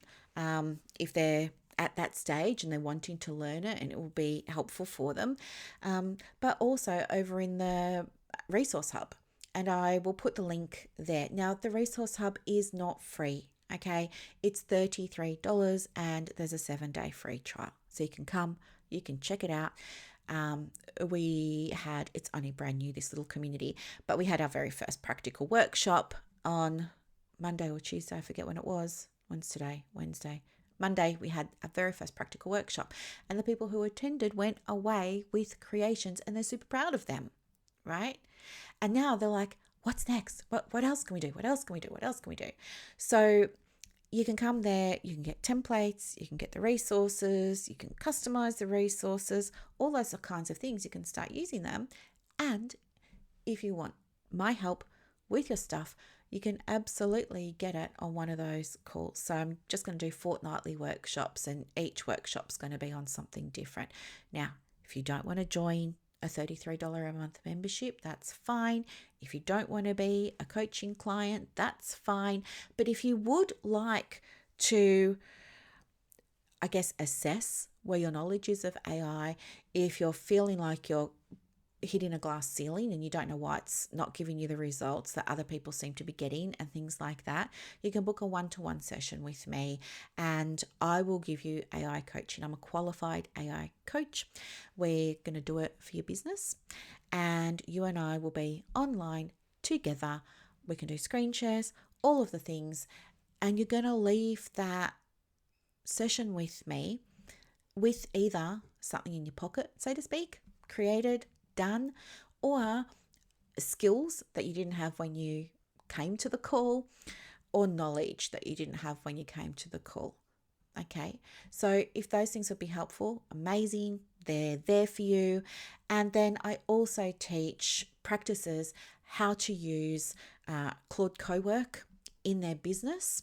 If they're at that stage and they're wanting to learn it and it will be helpful for them, but also over in the Resource Hub. And I will put the link there. Now, the Resource Hub is not free, okay? It's $33 and there's a 7-day free trial. So you can come, you can check it out. It's only brand new, this little community, but we had our very first practical workshop on Monday or Tuesday, I forget when it was. When's today? Wednesday. Monday, we had our very first practical workshop, and the people who attended went away with creations and they're super proud of them, right? And now they're like, what's next? What else can we do? What else can we do? What else can we do? So you can come there, you can get templates, you can get the resources, you can customize the resources, all those kinds of things. You can start using them. And if you want my help with your stuff, you can absolutely get it on one of those calls. So I'm just going to do fortnightly workshops, and each workshop's going to be on something different. Now, if you don't want to join a $33 a month membership, that's fine. If you don't want to be a coaching client, that's fine. But if you would like to, I guess, assess where your knowledge is of AI, if you're feeling like you're hitting a glass ceiling and you don't know why it's not giving you the results that other people seem to be getting and things like that, you can book a one-to-one session with me and I will give you AI coaching. I'm a qualified AI coach. We're going to do it for your business and you and I will be online together. We can do screen shares, all of the things, and you're going to leave that session with me with either something in your pocket, so to speak, created, done, or skills that you didn't have when you came to the call, or knowledge that you didn't have when you came to the call. Okay, so if those things would be helpful, amazing, they're there for you. And then I also teach practices how to use Claude Cowork in their business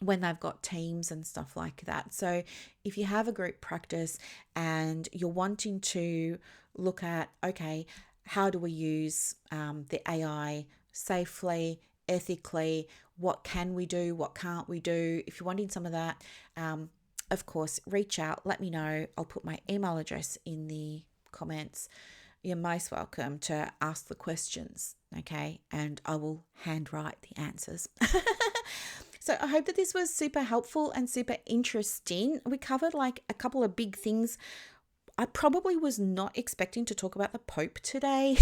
when they've got teams and stuff like that. So if you have a group practice and you're wanting to look at, okay, how do we use the AI safely, ethically? What can we do? What can't we do? If you're wanting some of that, of course, reach out, let me know. I'll put my email address in the comments. You're most welcome to ask the questions, okay? And I will handwrite the answers. So I hope that this was super helpful and super interesting. We covered like a couple of big things. I probably was not expecting to talk about the Pope today.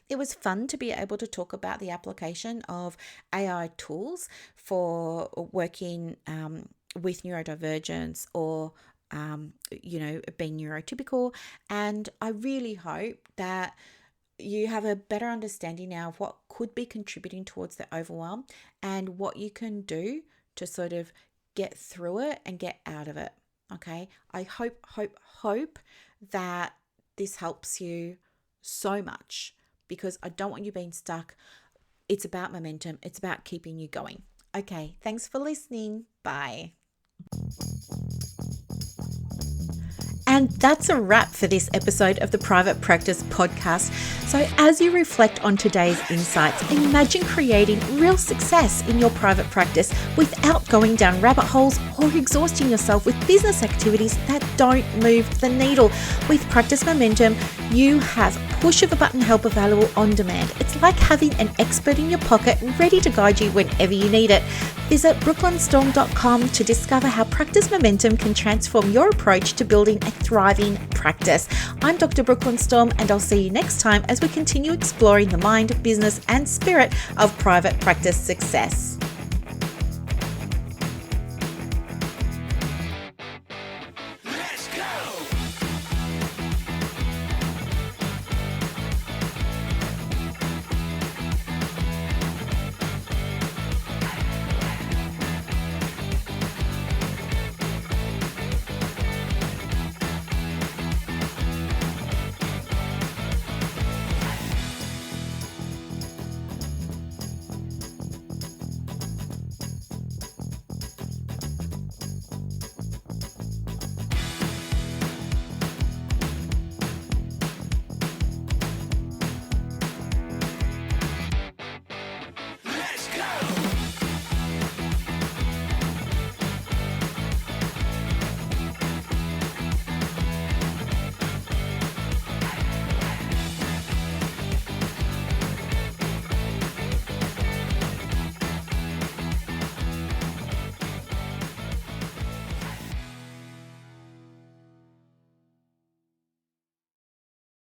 It was fun to be able to talk about the application of AI tools for working with neurodivergence or being neurotypical. And I really hope that you have a better understanding now of what could be contributing towards the overwhelm and what you can do to sort of get through it and get out of it. Okay. I hope that this helps you so much, because I don't want you being stuck. It's about momentum. It's about keeping you going. Okay. Thanks for listening. Bye. And that's a wrap for this episode of the Private Practice podcast. So as you reflect on today's insights, imagine creating real success in your private practice without going down rabbit holes or exhausting yourself with business activities that don't move the needle. With Practice Momentum, you have push of a button help available on demand. It's like having an expert in your pocket ready to guide you whenever you need it. Visit brooklynstorme.com to discover how Practice Momentum can transform your approach to building a thriving practice. I'm Dr. Brooklyn Storme, and I'll see you next time as we continue exploring the mind, business, and spirit of private practice success.